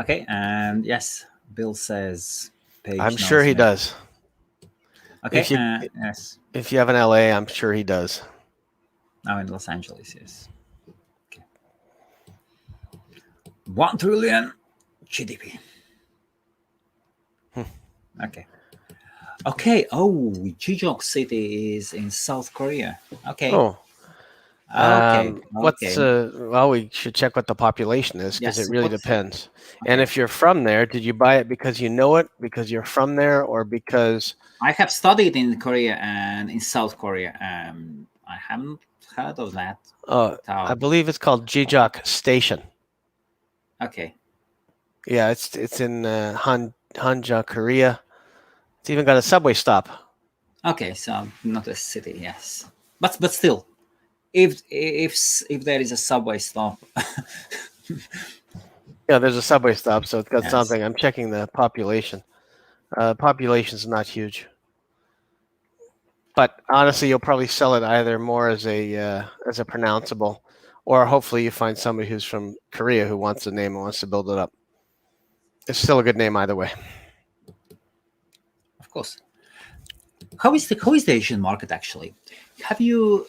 Okay, and yes, Bill says page. I'm sure he does. Okay, yes. If you have an LA, I'm sure he does. Now in Los Angeles, yes. Okay. 1 trillion GDP. Okay. Okay. Oh, Jijok City is in South Korea. Okay. Oh. Okay. Well, we should check what the population is because it really depends. Okay. And if you're from there, did you buy it because you know it, because you're from there, or because I have studied in Korea and in South Korea? I haven't heard of that. I believe it's called Jijok Station. Okay. Yeah, it's in Hanja, Korea. It's even got a subway stop. Okay, so not a city, yes, but still, if there is a subway stop. Yeah, there's a subway stop, so it's got something. I'm checking the population. Population is not huge, but honestly, you'll probably sell it either more as a pronounceable, or hopefully you find somebody who's from Korea who wants the name and wants to build it up. It's still a good name either way. Of course. How is the Asian market actually? Have you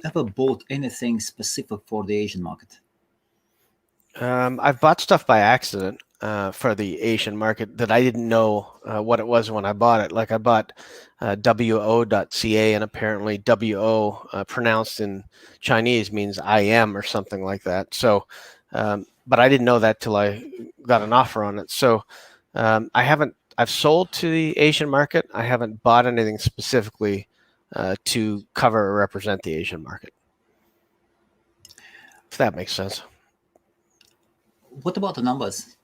ever bought anything specific for the Asian market? I've bought stuff by accident for the Asian market that I didn't know what it was when I bought it. Like I bought wo.ca, and apparently wo pronounced in Chinese means I am or something like that. So, but I didn't know that till I got an offer on it. So I've sold to the Asian market. I haven't bought anything specifically to cover or represent the Asian market. If that makes sense. What about the numbers?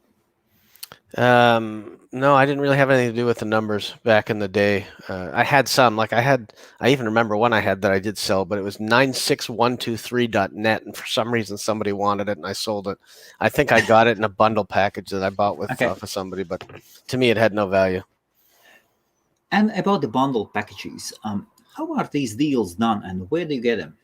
No, I didn't really have anything to do with the numbers back in the day. I had some, like I even remember one I had that I did sell, but it was 96123.net, and for some reason somebody wanted it and I sold it. I think I got it in a bundle package that I bought with off of somebody, but to me it had no value. And about the bundle packages, how are these deals done and where do you get them?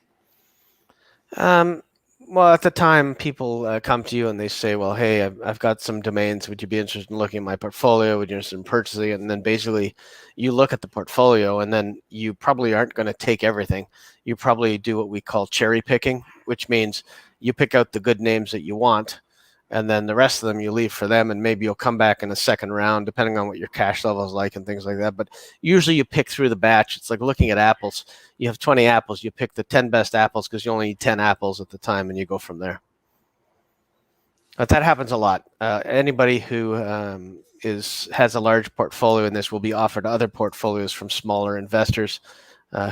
Well, at the time, people come to you and they say, well, hey, I've got some domains. Would you be interested in looking at my portfolio? Would you be interested in purchasing it? And then basically you look at the portfolio and then you probably aren't going to take everything. You probably do what we call cherry picking, which means you pick out the good names that you want, and then the rest of them you leave for them, and maybe you'll come back in a second round, depending on what your cash level is like and things like that. But usually you pick through the batch. It's like looking at apples. You have 20 apples. You pick the 10 best apples because you only need 10 apples at the time, and you go from there. But that happens a lot. Anybody who has a large portfolio in this will be offered other portfolios from smaller investors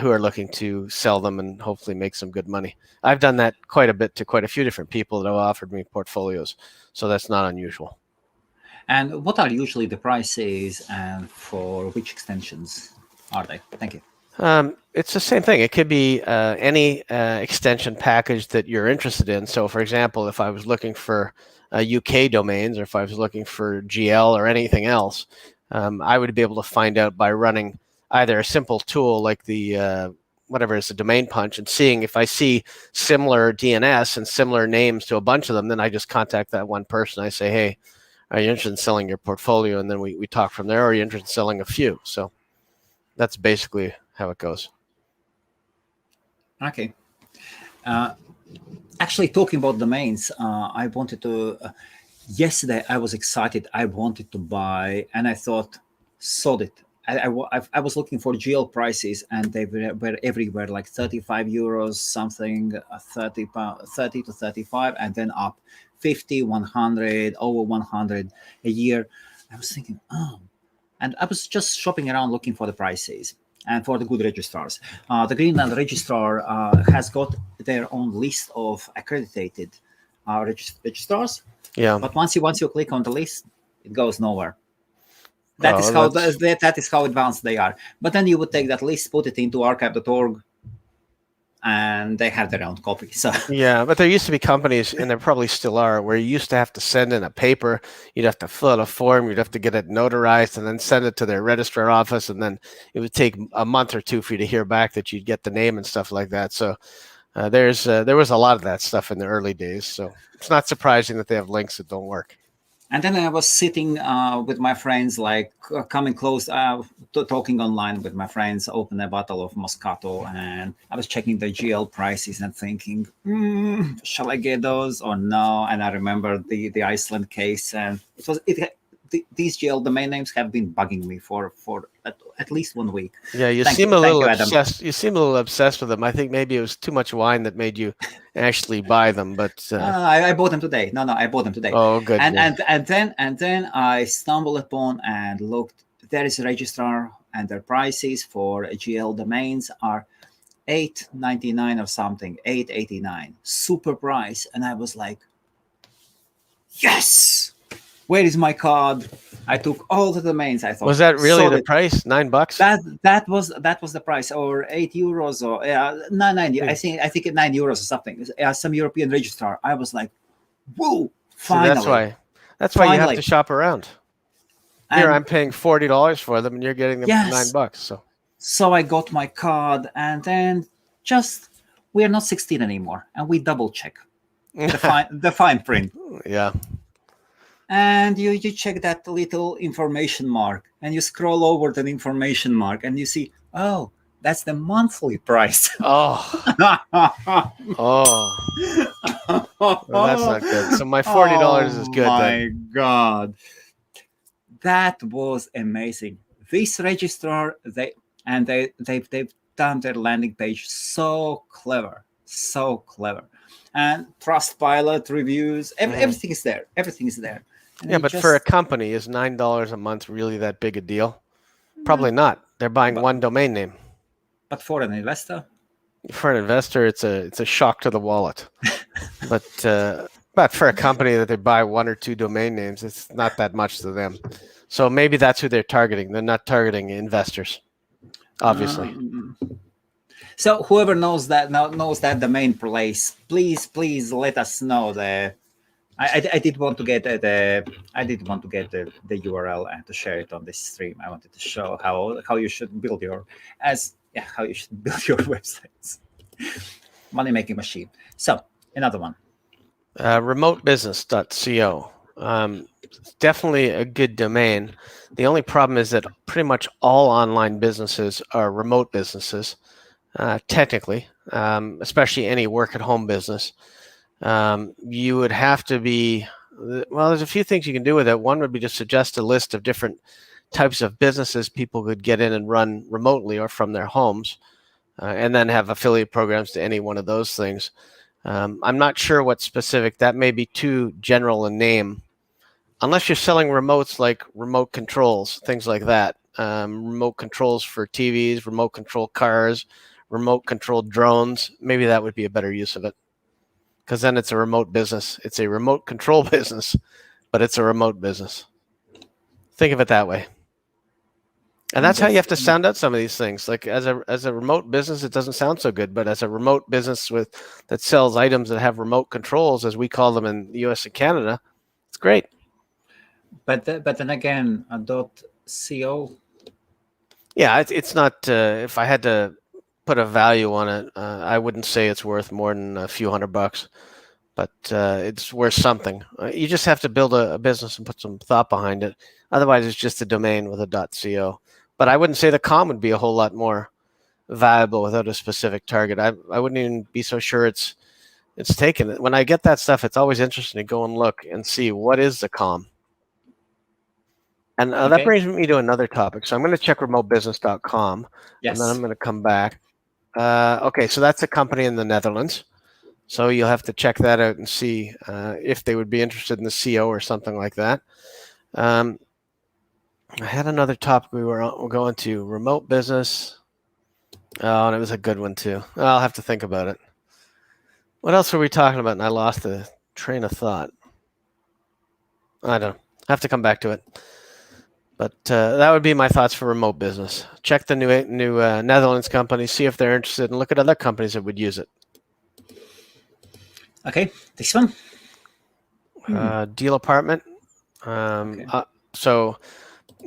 who are looking to sell them and hopefully make some good money. I've done that quite a bit to quite a few different people that have offered me portfolios, so that's not unusual. And what are usually the prices and for which extensions are they? Thank you. It's the same thing. It could be any extension package that you're interested in. So, for example, if I was looking for UK domains, or if I was looking for GL or anything else, I would be able to find out by running either a simple tool like the whatever is the domain punch, and seeing if I see similar DNS and similar names to a bunch of them, then I just contact that one person. I say, hey, are you interested in selling your portfolio? And then we talk from there. Or are you interested in selling a few? So that's basically how it goes. Okay. Actually, talking about domains, I wanted to. Yesterday, I was excited. I wanted to buy, and I thought, sold it. I was looking for GL prices, and they were everywhere, like 35 euros, something, 30 to 35, and then up 50, 100, over 100 a year. I was thinking, oh, and I was just shopping around looking for the prices and for the good registrars. The Greenland registrar has got their own list of accredited registrars. Yeah. But once you click on the list, it goes nowhere. That is how advanced they are. But then you would take that list, put it into archive.org, and they have their own copy. So yeah, but there used to be companies, and there probably still are, where you used to have to send in a paper. You'd have to fill out a form. You'd have to get it notarized, and then send it to their registrar office, and then it would take a month or two for you to hear back that you'd get the name and stuff like that. So there was a lot of that stuff in the early days. So it's not surprising that they have links that don't work. And then I was sitting with my friends, like coming close, talking online with my friends, open a bottle of Moscato, and I was checking the GL prices and thinking, shall I get those or no? And I remember the Iceland case, and these GL domain names have been bugging me for at least 1 week. Yeah, you seem a little obsessed. You seem a little obsessed with them. I think maybe it was too much wine that made you actually buy them. But I bought them today. No, I bought them today. Oh, good. And then I stumbled upon and looked. There is a registrar, and their prices for GL domains are $8.99 or something, $8.89, super price. And I was like, yes. Where is my card? I took all the domains. I thought, was that really the price? $9? That was the price, or €8 or 9. I think €9 or something. Some European registrar. I was like, whoa! Finally, so that's why you have to shop around. Here, I'm paying $40 for them, and you're getting them for $9. So I got my card, and then we are not 16 anymore, and we double check the fine print. Yeah. And you check that little information mark, and you scroll over the information mark, and you see, oh, that's the monthly price. Oh. Oh. Well, that's not good. So my $40 is good. Oh my God. That was amazing. This registrar, they've done their landing page so clever. And Trustpilot reviews, everything is there. Everything is there. And yeah, but for a company, is $9 a month really that big a deal? Probably not. They're buying one domain name. But for an investor? For an investor, it's a shock to the wallet. But for a company that they buy one or two domain names, it's not that much to them. So maybe that's who they're targeting. They're not targeting investors, obviously. So whoever knows that domain place, please let us know. I did want to get the URL and to share it on this stream. I wanted to show how you should build your websites. Money making machine. So another one. Remotebusiness.co. Definitely a good domain. The only problem is that pretty much all online businesses are remote businesses, technically, especially any work-at-home business. You would have to be, well, there's a few things you can do with it. One would be to suggest a list of different types of businesses people could get in and run remotely or from their homes, and then have affiliate programs to any one of those things. I'm not sure what specific, that may be too general a name, unless you're selling remotes like remote controls, things like that. Remote controls for TVs, remote control cars, remote controlled drones. Maybe that would be a better use of it. Because then it's a remote business. It's a remote control business, but it's a remote business. Think of it that way. And that's how you have to sound out some of these things. Like as a remote business, it doesn't sound so good, but as a remote business that sells items that have remote controls, as we call them in the US and Canada, it's great. But then again, .co. Yeah, it's not. If I had to put a value on it. I wouldn't say it's worth more than a few $100, but it's worth something. You just have to build a business and put some thought behind it. Otherwise, it's just a domain with a .co. But I wouldn't say the com would be a whole lot more valuable without a specific target. I wouldn't even be so sure it's taken. When I get that stuff, it's always interesting to go and look and see what is the com. And that brings me to another topic. So I'm going to check remotebusiness.com, and then I'm going to come back. Okay, so that's a company in the Netherlands. So you'll have to check that out and see if they would be interested in the CO or something like that. I had another topic we were going to, remote business. Oh, and it was a good one too. I'll have to think about it. What else were we talking about? And I lost the train of thought. I don't know. I have to come back to it. But that would be my thoughts for remote business. Check the new Netherlands company, see if they're interested, and look at other companies that would use it. Okay, this one. Deal apartment. So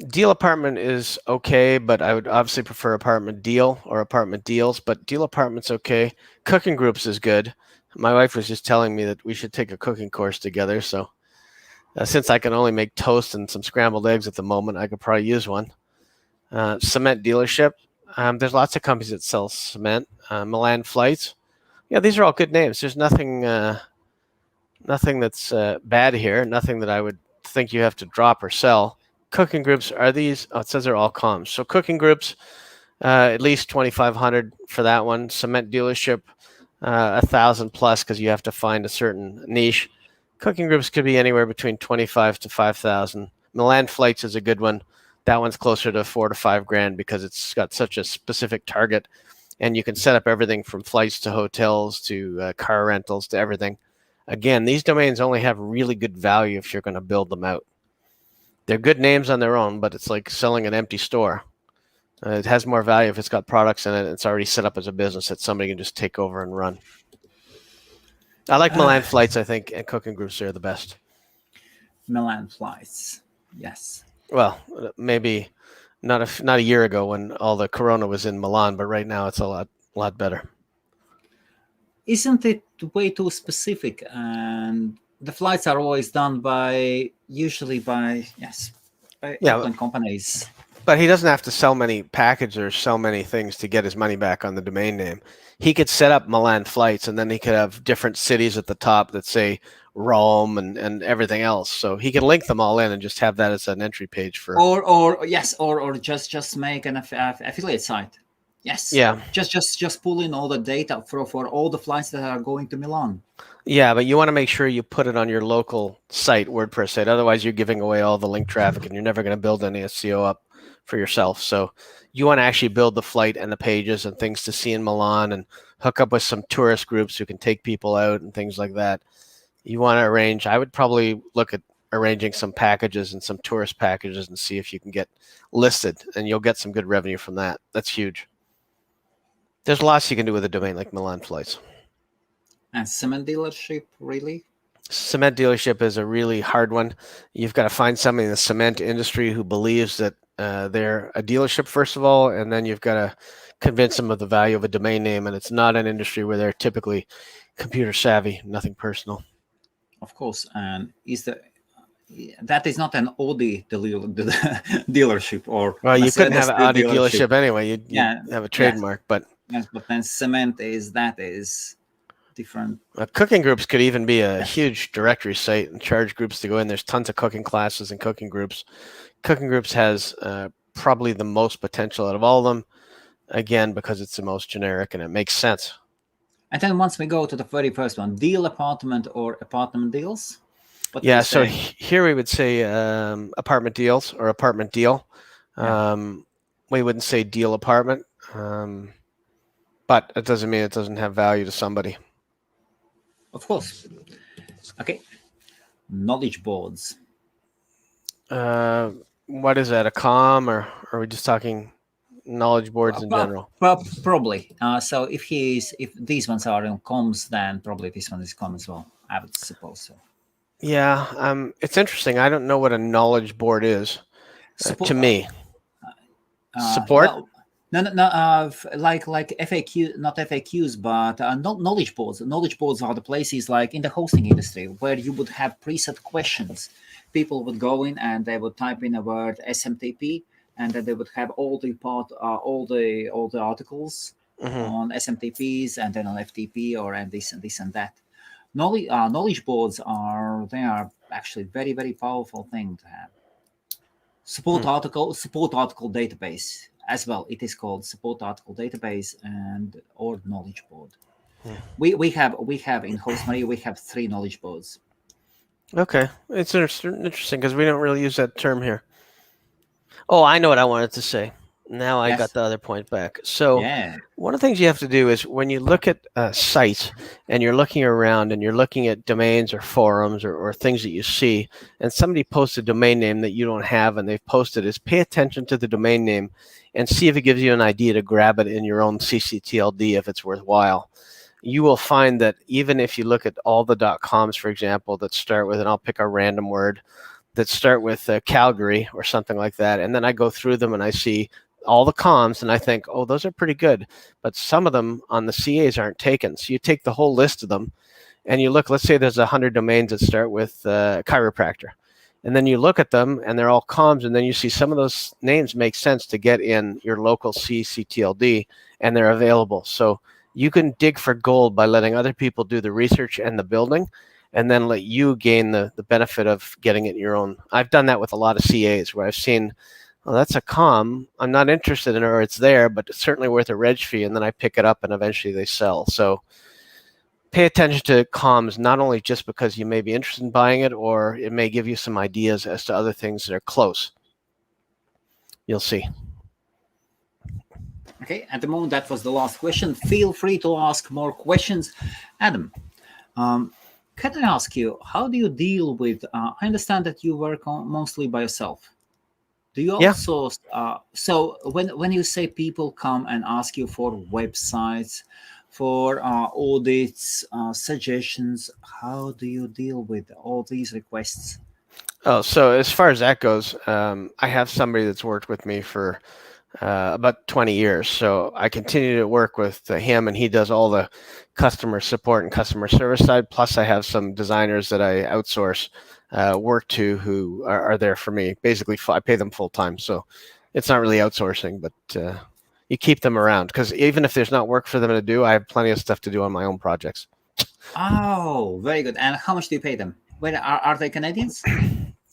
deal apartment is okay, but I would obviously prefer apartment deal or apartment deals. But deal apartment's okay. Cooking groups is good. My wife was just telling me that we should take a cooking course together. So since I can only make toast and some scrambled eggs at the moment, I could probably use one. Cement dealership. There's lots of companies that sell cement. Milan Flights. Yeah, these are all good names. There's nothing that's bad here. Nothing that I would think you have to drop or sell. Cooking groups, are these? Oh, it says they're all comms. So cooking groups, at least 2,500 for that one. Cement dealership, 1,000 plus because you have to find a certain niche. Cooking groups could be anywhere between 25 to 5,000. Milan Flights is a good one. That one's closer to 4 to 5 grand because it's got such a specific target, and you can set up everything from flights to hotels to car rentals to everything. Again, these domains only have really good value if you're going to build them out. They're good names on their own, but it's like selling an empty store. It has more value if it's got products in it. It's already set up as a business that somebody can just take over and run. I like Milan Flights, I think, and cooking groups are the best. Milan Flights, yes. Well, maybe not a year ago when all the corona was in Milan, but right now it's a lot better. Isn't it way too specific? And the flights are always done usually by airline companies. But he doesn't have to sell many packages or sell many things to get his money back on the domain name. He could set up Milan Flights, and then he could have different cities at the top that say Rome and everything else. So he can link them all in and just have that as an entry page for. Or just make an affiliate site. Yes. Yeah. Just pull in all the data for all the flights that are going to Milan. Yeah, but you want to make sure you put it on your local site, WordPress site. Otherwise, you're giving away all the link traffic, and you're never going to build any SEO up for yourself. So you want to actually build the flight and the pages and things to see in Milan, and hook up with some tourist groups who can take people out and things like that. You want to arrange. I would probably look at arranging some packages and some tourist packages and see if you can get listed, and you'll get some good revenue from that. That's huge. There's lots you can do with a domain like Milan Flights. And cement dealership, really? Cement dealership is a really hard one. You've got to find somebody in the cement industry who believes that they're a dealership, first of all, and then you've got to convince them of the value of a domain name, and it's not an industry where they're typically computer savvy, nothing personal. Of course, and that is not an Audi dealership, or well, you couldn't have an Audi dealership anyway. You'd have a trademark, but then cement is different. Cooking groups could even be a huge directory site and charge groups to go in. There's tons of cooking classes and cooking groups. Cooking groups has probably the most potential out of all of them, again, because it's the most generic and it makes sense. And then once we go to the very first one, deal apartment or apartment deals? So here we would say apartment deals or apartment deal. We wouldn't say deal apartment, but it doesn't mean it doesn't have value to somebody. Of course. Okay. Knowledge boards. What is that, a com, or are we just talking knowledge boards in general? Probably. So if these ones are in comms, then probably this one is com as well. I would suppose so. Yeah, it's interesting. I don't know what a knowledge board is to me. Support? No, no, no. Like FAQ, not FAQs, but knowledge boards. Knowledge boards are the places like in the hosting industry where you would have preset questions. People would go in and they would type in a word SMTP, and then they would have all the articles Hmm. on SMTPs and then on FTP or and this and that. Knowledge boards are actually very powerful thing to have. Support article database as well. It is called support article database and or knowledge board. We have in HostMaria we have three knowledge boards. Okay, it's interesting because we don't really use that term here. Oh, I know what I wanted to say. Now I got Yes. the other point back. So, Yeah. one of the things you have to do is when you look at sites and you're looking around and you're looking at domains or forums or things that you see, and somebody posts a domain name that you don't have and they've posted, is pay attention to the domain name and see if it gives you an idea to grab it in your own ccTLD if it's worthwhile. You will find that even if you look at all the .coms, for example, that start with, and I'll pick a random word, that start with Calgary or something like that, and then I go through them and I see all the comms and I think, oh, those are pretty good, but some of them on the CAs aren't taken. So you take the whole list of them and you look. Let's say there's 100 domains that start with chiropractor, and then you look at them and they're all comms, and then you see some of those names make sense to get in your local ccTLD, and they're available. So you can dig for gold by letting other people do the research and the building, and then let you gain the benefit of getting it in your own. I've done that with a lot of CAs where I've seen, well, that's a com. I'm not interested in it, or it's there, but it's certainly worth a reg fee, and then I pick it up and eventually they sell. So pay attention to comms, not only just because you may be interested in buying it, or it may give you some ideas as to other things that are close. You'll see. Okay. At the moment, that was the last question. Feel free to ask more questions, Adam. Can I ask you, how do you deal with? I understand that you work mostly by yourself. Do you Yeah. also so when you say people come and ask you for websites, for audits, suggestions, how do you deal with all these requests? Oh, so as far as that goes, I have somebody that's worked with me for about 20 years. So I continue to work with him, and he does all the customer support and customer service side. Plus, I have some designers that I outsource work to who are there for me. Basically, I pay them full time. So it's not really outsourcing, but you keep them around because even if there's not work for them to do, I have plenty of stuff to do on my own projects. Oh, very good. And how much do you pay them? Where are they Canadians?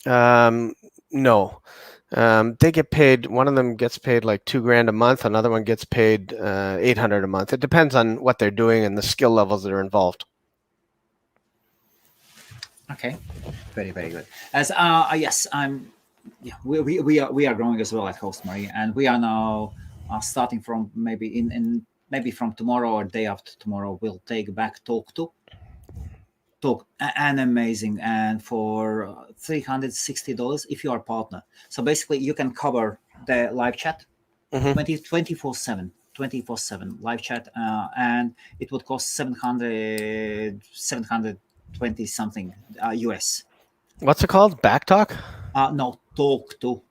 No. They get paid. One of them gets paid like $2,000 a month. Another one gets paid $800 a month. It depends on what they're doing and the skill levels that are involved. Okay, very good. As yes, I'm. Yeah, we are growing as well at HostMaria, and we are now starting from maybe in maybe from tomorrow or day after tomorrow. We'll take back talk and amazing, and for $360 if you are a partner. So basically, you can cover the live chat Mm-hmm. 24/7 24/7 live chat, and it would cost 720 something US. What's it called? Backtalk? No, talk to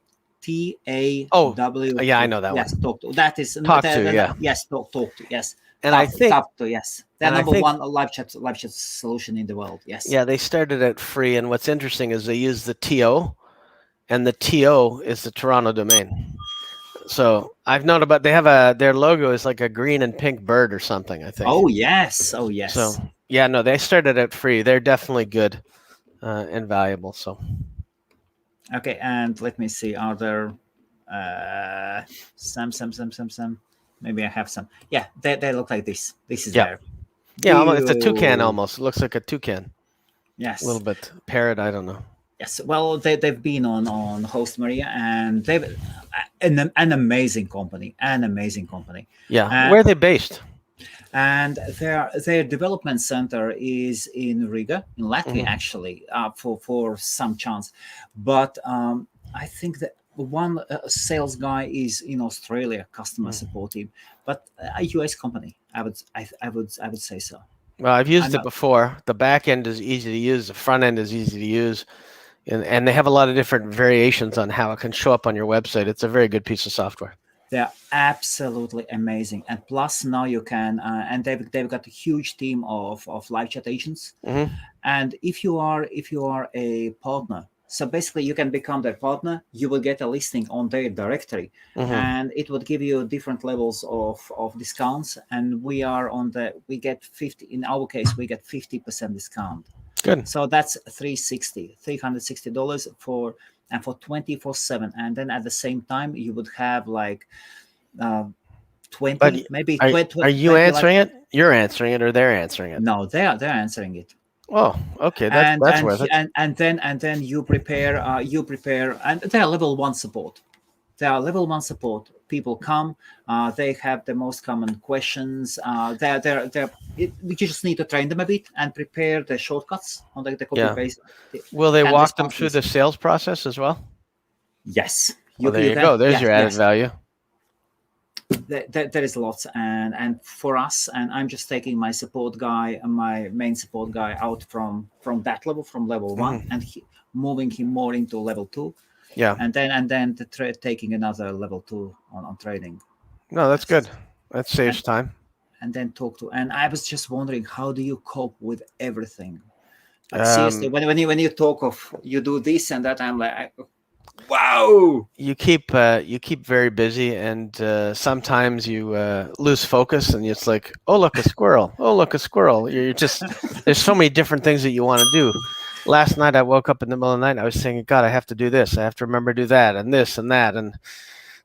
Oh, TAW. yeah, I know that Yes, one. talk to. That is Talk to, yeah. yes, talk to. Yes, And I think, talk to. Yes, they're and I number think, one live chat solution in the world. Yes. yeah, they started it free. And what's interesting is they use the TO, and the TO is the Toronto domain. So I've known about, they have their logo is like a green and pink bird or something, I think. Oh yes. Oh yes. So yeah, no, they started it free. They're definitely good and valuable. So Okay, and let me see. Are there some? Maybe I have some. Yeah, they look like this. This is yeah, there. yeah, it's a toucan View. almost. It looks like a toucan, a little Yes. bit parrot. I don't know. Yes. Well, they've been on HostMaria, and they've an amazing company. An amazing company. Yeah, where are they based? And their development center is in Riga, in Latvia, Mhm. actually, for some chance. But I think that one sales guy is in Australia, customer support team, but a US company. I would say so. Well, I've I'm used it not. before. The back end is easy to use. The front end is easy to use, and they have a lot of different variations on how it can show up on your website. It's a very good piece of software. They're absolutely amazing, and plus now you can, and they've got a huge team of live chat agents. Hmm. And if you are a partner, so basically you can become their partner. You will get a listing on their directory, Hmm. and it would give you different levels of discounts. And we get 50. In our case, we get 50% discount. Good. So that's $360 for 24/7. And then at the same time, you would have like uh, But 20, maybe are 20, are you 20 like. answering it? You're answering it, or they're answering it? No, they're answering it. Oh, okay. That's and that's and worth it. and then you prepare, and they are level 1 support. They are level 1 support. People come, they have the most common questions. You just need to train them a bit and prepare the shortcuts on the copy Yeah. paste. Will they Can walk them respond through the easy. sales process as well? Yes, Well, there you you can. go. There's Yes, your added yes. value. There is lots, and for us, and I'm just taking my support guy, my main support guy, out from that level, from level 1, Hmm. and moving him more into level 2, Yeah. and then taking another level 2 on trading. No, that's good. That's- That and saves time. and then talk to. And I was just wondering, how do you cope with everything? Like seriously, Um, when you talk of you do this and that, I'm like, wow. you keep very busy, and sometimes you lose focus, and it's like, oh look, a squirrel! Oh look, a squirrel! You're just there's so many different things that you want to do. Last night I woke up in the middle of the night and I was saying, God, I have to do this. I have to remember to do that and this and that. And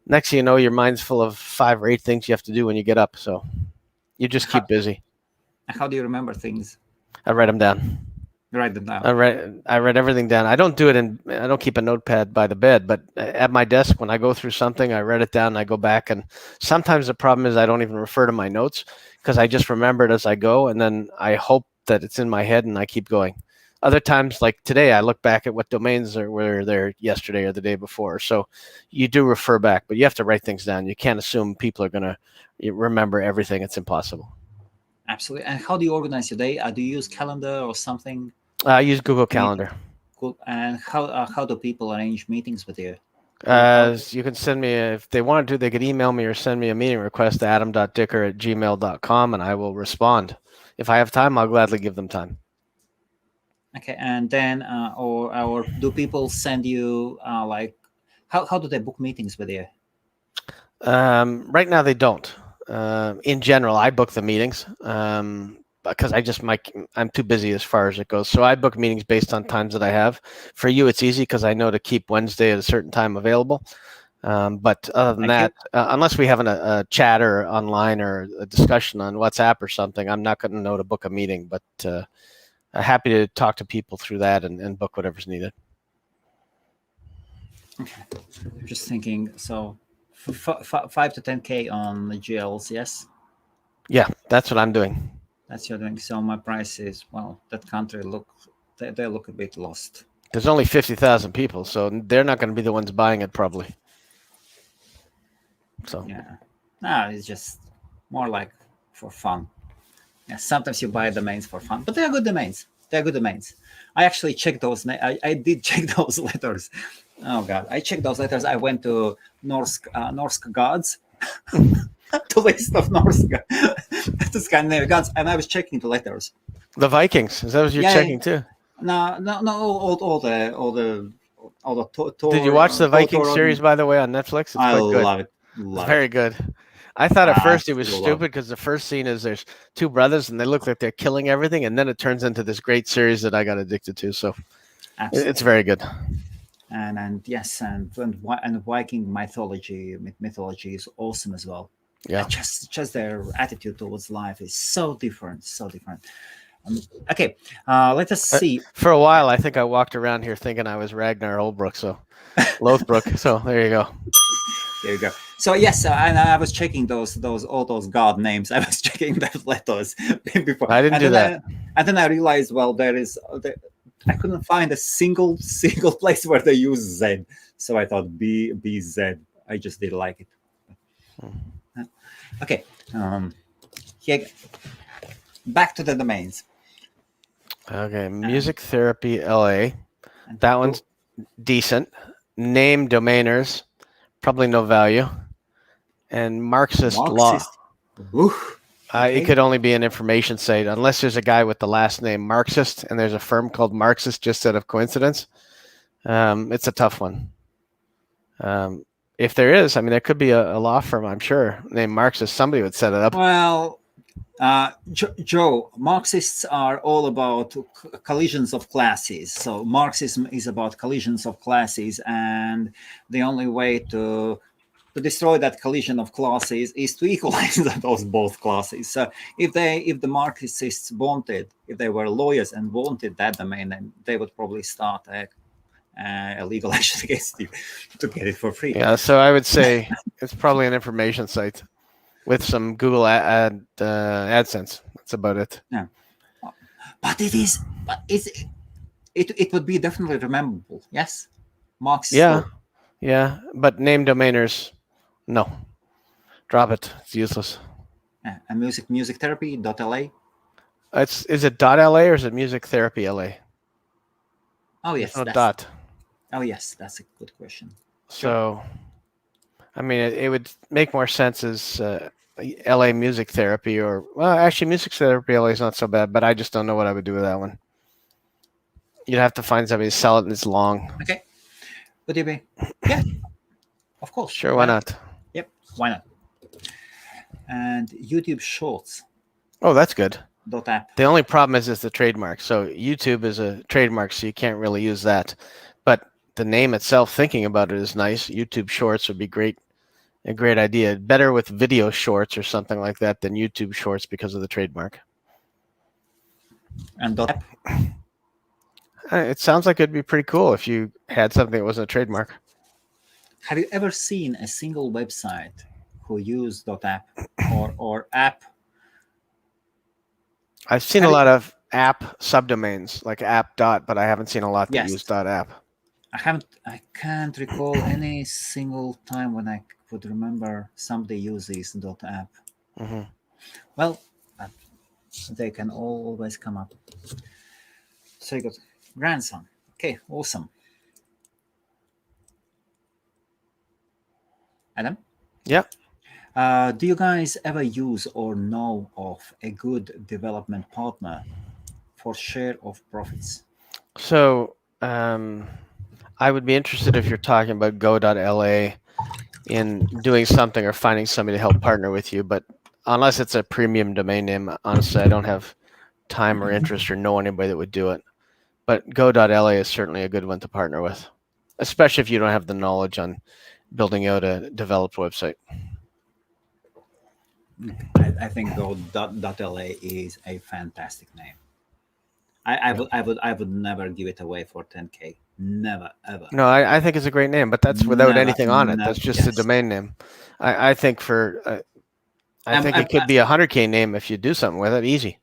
next thing you know, your mind's full of 5 or 8 things you have to do when you get up. So you just How, keep busy. how do you remember things? I write them down. Write them down. I write everything down. I don't keep a notepad by the bed, but at my desk when I go through something, I write it down and I go back. And sometimes the problem is I don't even refer to my notes because I just remember it as I go, and then I hope that it's in my head and I keep going. Other times, like today, I look back at what domains were there yesterday or the day before. So you do refer back, but you have to write things down. You can't assume people are going to remember everything. It's impossible. Absolutely. And how do you organize your day? Do you use calendar or something? I use Google Meet. Calendar. Cool. And how do people arrange meetings with you? How You can send me, if they wanted to, they could email me or send me a meeting request to adam.dicker@gmail.com, and I will respond. If I have time, I'll gladly give them time. Okay, and then or do people send you like how do they book meetings with you? Right now, they don't. In general, I book the meetings because I'm too busy as far as it goes. So I book meetings based on times that I have. For you, it's easy because I know to keep Wednesday at a certain time available. But other than Thank you. that, unless we have a chat or online or a discussion on WhatsApp or something, I'm not going to know to book a meeting. But happy to talk to people through that and book whatever's needed. Okay, I'm just thinking. So 5 to 10K on the GLs, yes, Yeah, that's what I'm doing. that's your doing. So my price is, well, that country they look a bit lost. There's only 50,000 people, so they're not going to be the ones buying it probably. So Yeah, no, it's just more like for fun. Yeah, sometimes you buy domains for fun, but they are good domains. They are good domains. I actually checked those. I did check those letters. Oh God, I checked those letters. I went to Norse gods, to list of Norse to Scandinavian gods, and I was checking the letters. the Vikings, is that what you're Yeah, checking too? no, no, no, all the Did you watch the Viking Thor. series, by the way, on Netflix? It's I quite good. love it. It's Love it. very good. I thought at first it was Absolutely love stupid because the first scene is there's 2 brothers and they look like they're killing everything, and then it turns into this great series that I got addicted to. So Absolutely. it's very good. And yes, and Viking mythology is awesome as well. Yeah. Just their attitude towards life is so different, so different. Okay, let us see. For a while, I think I walked around here thinking I was Ragnar Olbrook, so Lothbrok. So there you go. There you go. So yes, and I was checking all those god names. I was checking those letters before. I didn't do that. And then I realized, well, I couldn't find a single place where they use Z. So I thought BZ. I just didn't like it. Okay. Here, back to the domains. Okay, Music Therapy LA. That one's decent. Name domainers, probably no value. and Marxist law. Marxist. Oof. It could only be an information site unless there's a guy with the last name Marxist and there's a firm called Marxist just out of coincidence. It's a tough one. If there is, I mean, there could be a law firm, I'm sure, named Marxist. Somebody would set it up. Well, Joe, Marxists are all about collisions of classes. So Marxism is about collisions of classes, and the only way to destroy that collision of classes is to equalize those both classes. So if the Marxists wanted, if they were lawyers and wanted that domain, then they would probably start a legal action against you to get it for free. Yeah, so I would say it's probably an information site with some Google AdSense. That's about it. Yeah, but it would be definitely rememberable. Yes, Marxist. Yeah, but name domainers, no, drop it. It's useless. And music therapy.la. Is it .la or is it music therapy LA? Oh yes, no dot. Oh yes, that's a good question. So, I mean, it would make more sense as LA Music Therapy, or well, actually, Music Therapy LA is not so bad, but I just don't know what I would do with that one. You'd have to find somebody to sell it, and it's long. Okay, would you be? Yeah, of course. Sure, why not? Yep, why not? And YouTube Shorts. Oh, that's good. .app. The only problem is the trademark. So YouTube is a trademark, so you can't really use that. But the name itself, thinking about it, is nice. YouTube Shorts would be great. A great idea. Better with video shorts or something like that than YouTube Shorts because of the trademark. And .app. It sounds like it'd be pretty cool if you had something that wasn't a trademark. Have you ever seen a single website who used .app or app? I've seen a lot of app subdomains like app dot, but I haven't seen a lot that use .app. I can't recall any single time when I could remember somebody uses .app. Mm-hmm. Well, they can always come up. So you got grandson. Okay, awesome. Adam? Yeah. Do you guys ever use or know of a good development partner for share of profits? So I would be interested if you're talking about go.la in doing something or finding somebody to help partner with you. But unless it's a premium domain name, honestly, I don't have time or interest or know anybody that would do it. But go.la is certainly a good one to partner with, especially if you don't have the knowledge on building out a developed website. I think go.la is a fantastic name. I would never give it away for 10K. Never ever. No, I think it's a great name, but that's without anything on it. That's just a domain name. I think it could be a 100K name if you do something with it. Easy.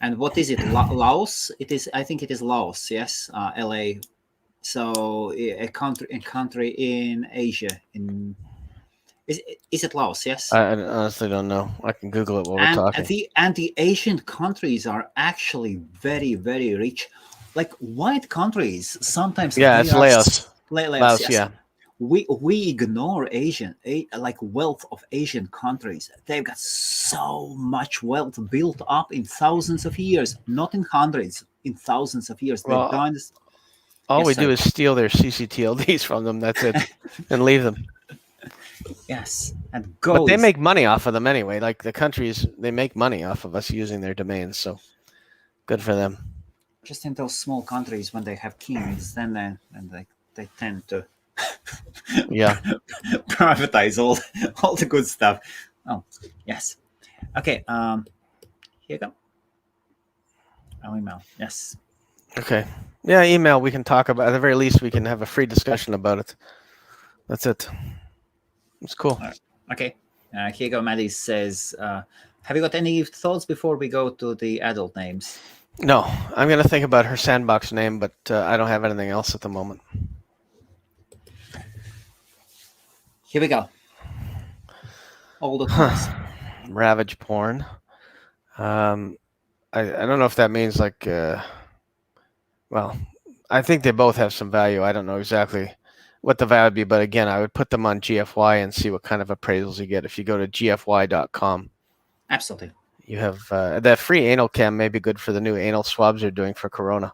And what is it? Laos? It is. I think it is Laos. Yes, LA. So a country in Asia. Is it Laos? Yes. I honestly don't know. I can Google it while we're talking. The Asian countries are actually very, very rich. Like white countries, sometimes. Yeah, it's Laos. Laos, yes. Yeah. We ignore like wealth of Asian countries. They've got so much wealth built up in thousands of years, not in hundreds, in thousands of years. Well, all we do is steal their CCTLDs from them. That's it, and leave them. Yes, but they make money off of them anyway. Like the countries, they make money off of us using their domains. So good for them. Just in those small countries, when they have kings, then they tend to privatize all the good stuff. Oh yes, okay. Here you go. I'll email. Yes. Okay. Yeah, email. We can talk about. At the very least, we can have a free discussion about it. That's it. It's cool. Right. Okay. Here you go. Maddie says, "Have you got any thoughts before we go to the adult names?" No, I'm going to think about her Sandbox name, but I don't have anything else at the moment. Here we go. All the times. Ravage porn. I don't know if that means like, well, I think they both have some value. I don't know exactly what the value would be. But again, I would put them on GFY and see what kind of appraisals you get. If you go to gfy.com, Absolutely. you have that free anal cam may be good for the new anal swabs they're doing for Corona.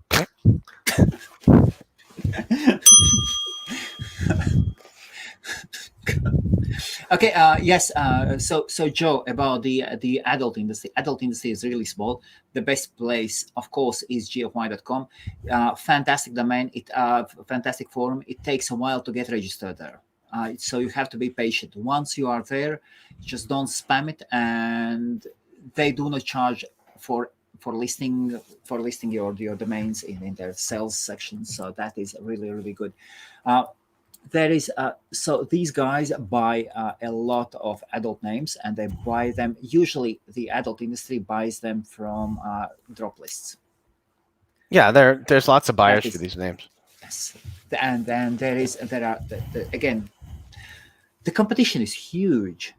Okay. Yes. So Joe, about the adult industry. Adult industry is really small. The best place, of course, is gfy.com. Fantastic domain. Fantastic forum. It takes a while to get registered there. So you have to be patient. Once you are there, just don't spam it, and they do not charge for listing your domains in their sales section. So that is really, really good. There is so these guys buy a lot of adult names, and they buy them. Usually, the adult industry buys them from drop lists. Yeah, there's lots of buyers for these names. Yes, and then again, the competition is huge,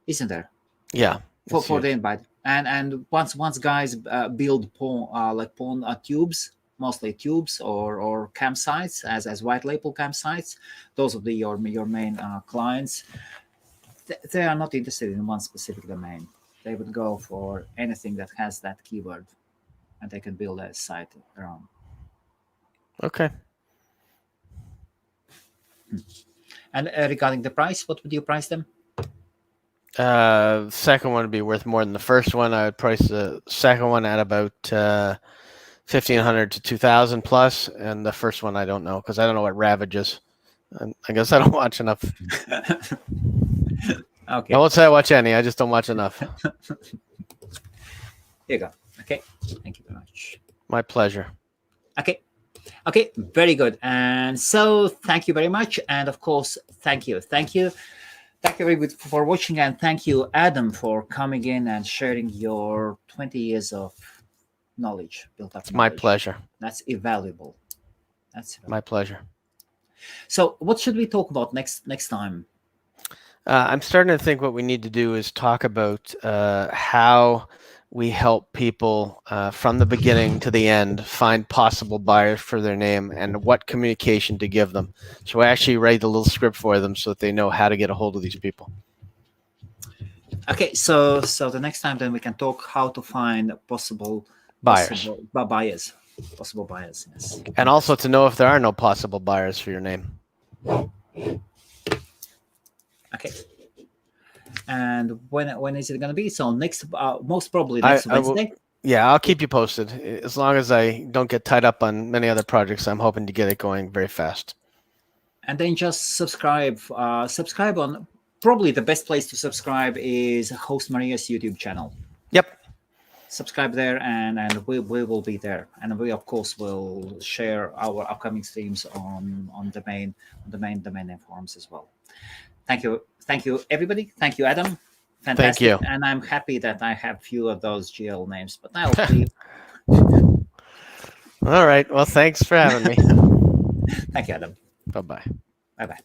isn't there? Yeah, for the invite, and once guys build pawn tubes. Mostly tubes or campsites as white label campsites. Those will be your main clients. They are not interested in one specific domain. They would go for anything that has that keyword, and they can build a site around. Okay. And regarding the price, what would you price them? Second one would be worth more than the first one. I would price the second one at about 1,500 to 2,000 plus, and the first one I don't know because I don't know what Ravage is. I guess I don't watch enough. Okay. I won't say I watch any. I just don't watch enough. Here you go. Okay. Thank you very much. My pleasure. Okay. Very good. And so thank you very much. And of course, thank you everybody for watching, and thank you, Adam, for coming in and sharing your 20 years of knowledge built up. It's my pleasure. That's invaluable. My pleasure. So what should we talk about next time? I'm starting to think what we need to do is talk about how we help people from the beginning to the end find possible buyers for their name and what communication to give them. So I actually write a little script for them so that they know how to get a hold of these people. Okay, so the next time then we can talk how to find possible buyers. Yes. And also to know if there are no possible buyers for your name. Okay. And when is it going to be? So next, most probably next Wednesday. Yeah, I'll keep you posted. As long as I don't get tied up on many other projects, I'm hoping to get it going very fast. And then just subscribe. Subscribe on, probably the best place to subscribe is HostMaria's YouTube channel. Yep. Subscribe there, and we will be there, and we of course will share our upcoming streams on the main name forums as well. Thank you everybody. Thank you, Adam. Fantastic. Thank you. And I'm happy that I have few of those GL names, but I'll leave. All right. Well, thanks for having me. Thank you, Adam. Bye-bye. Bye-bye.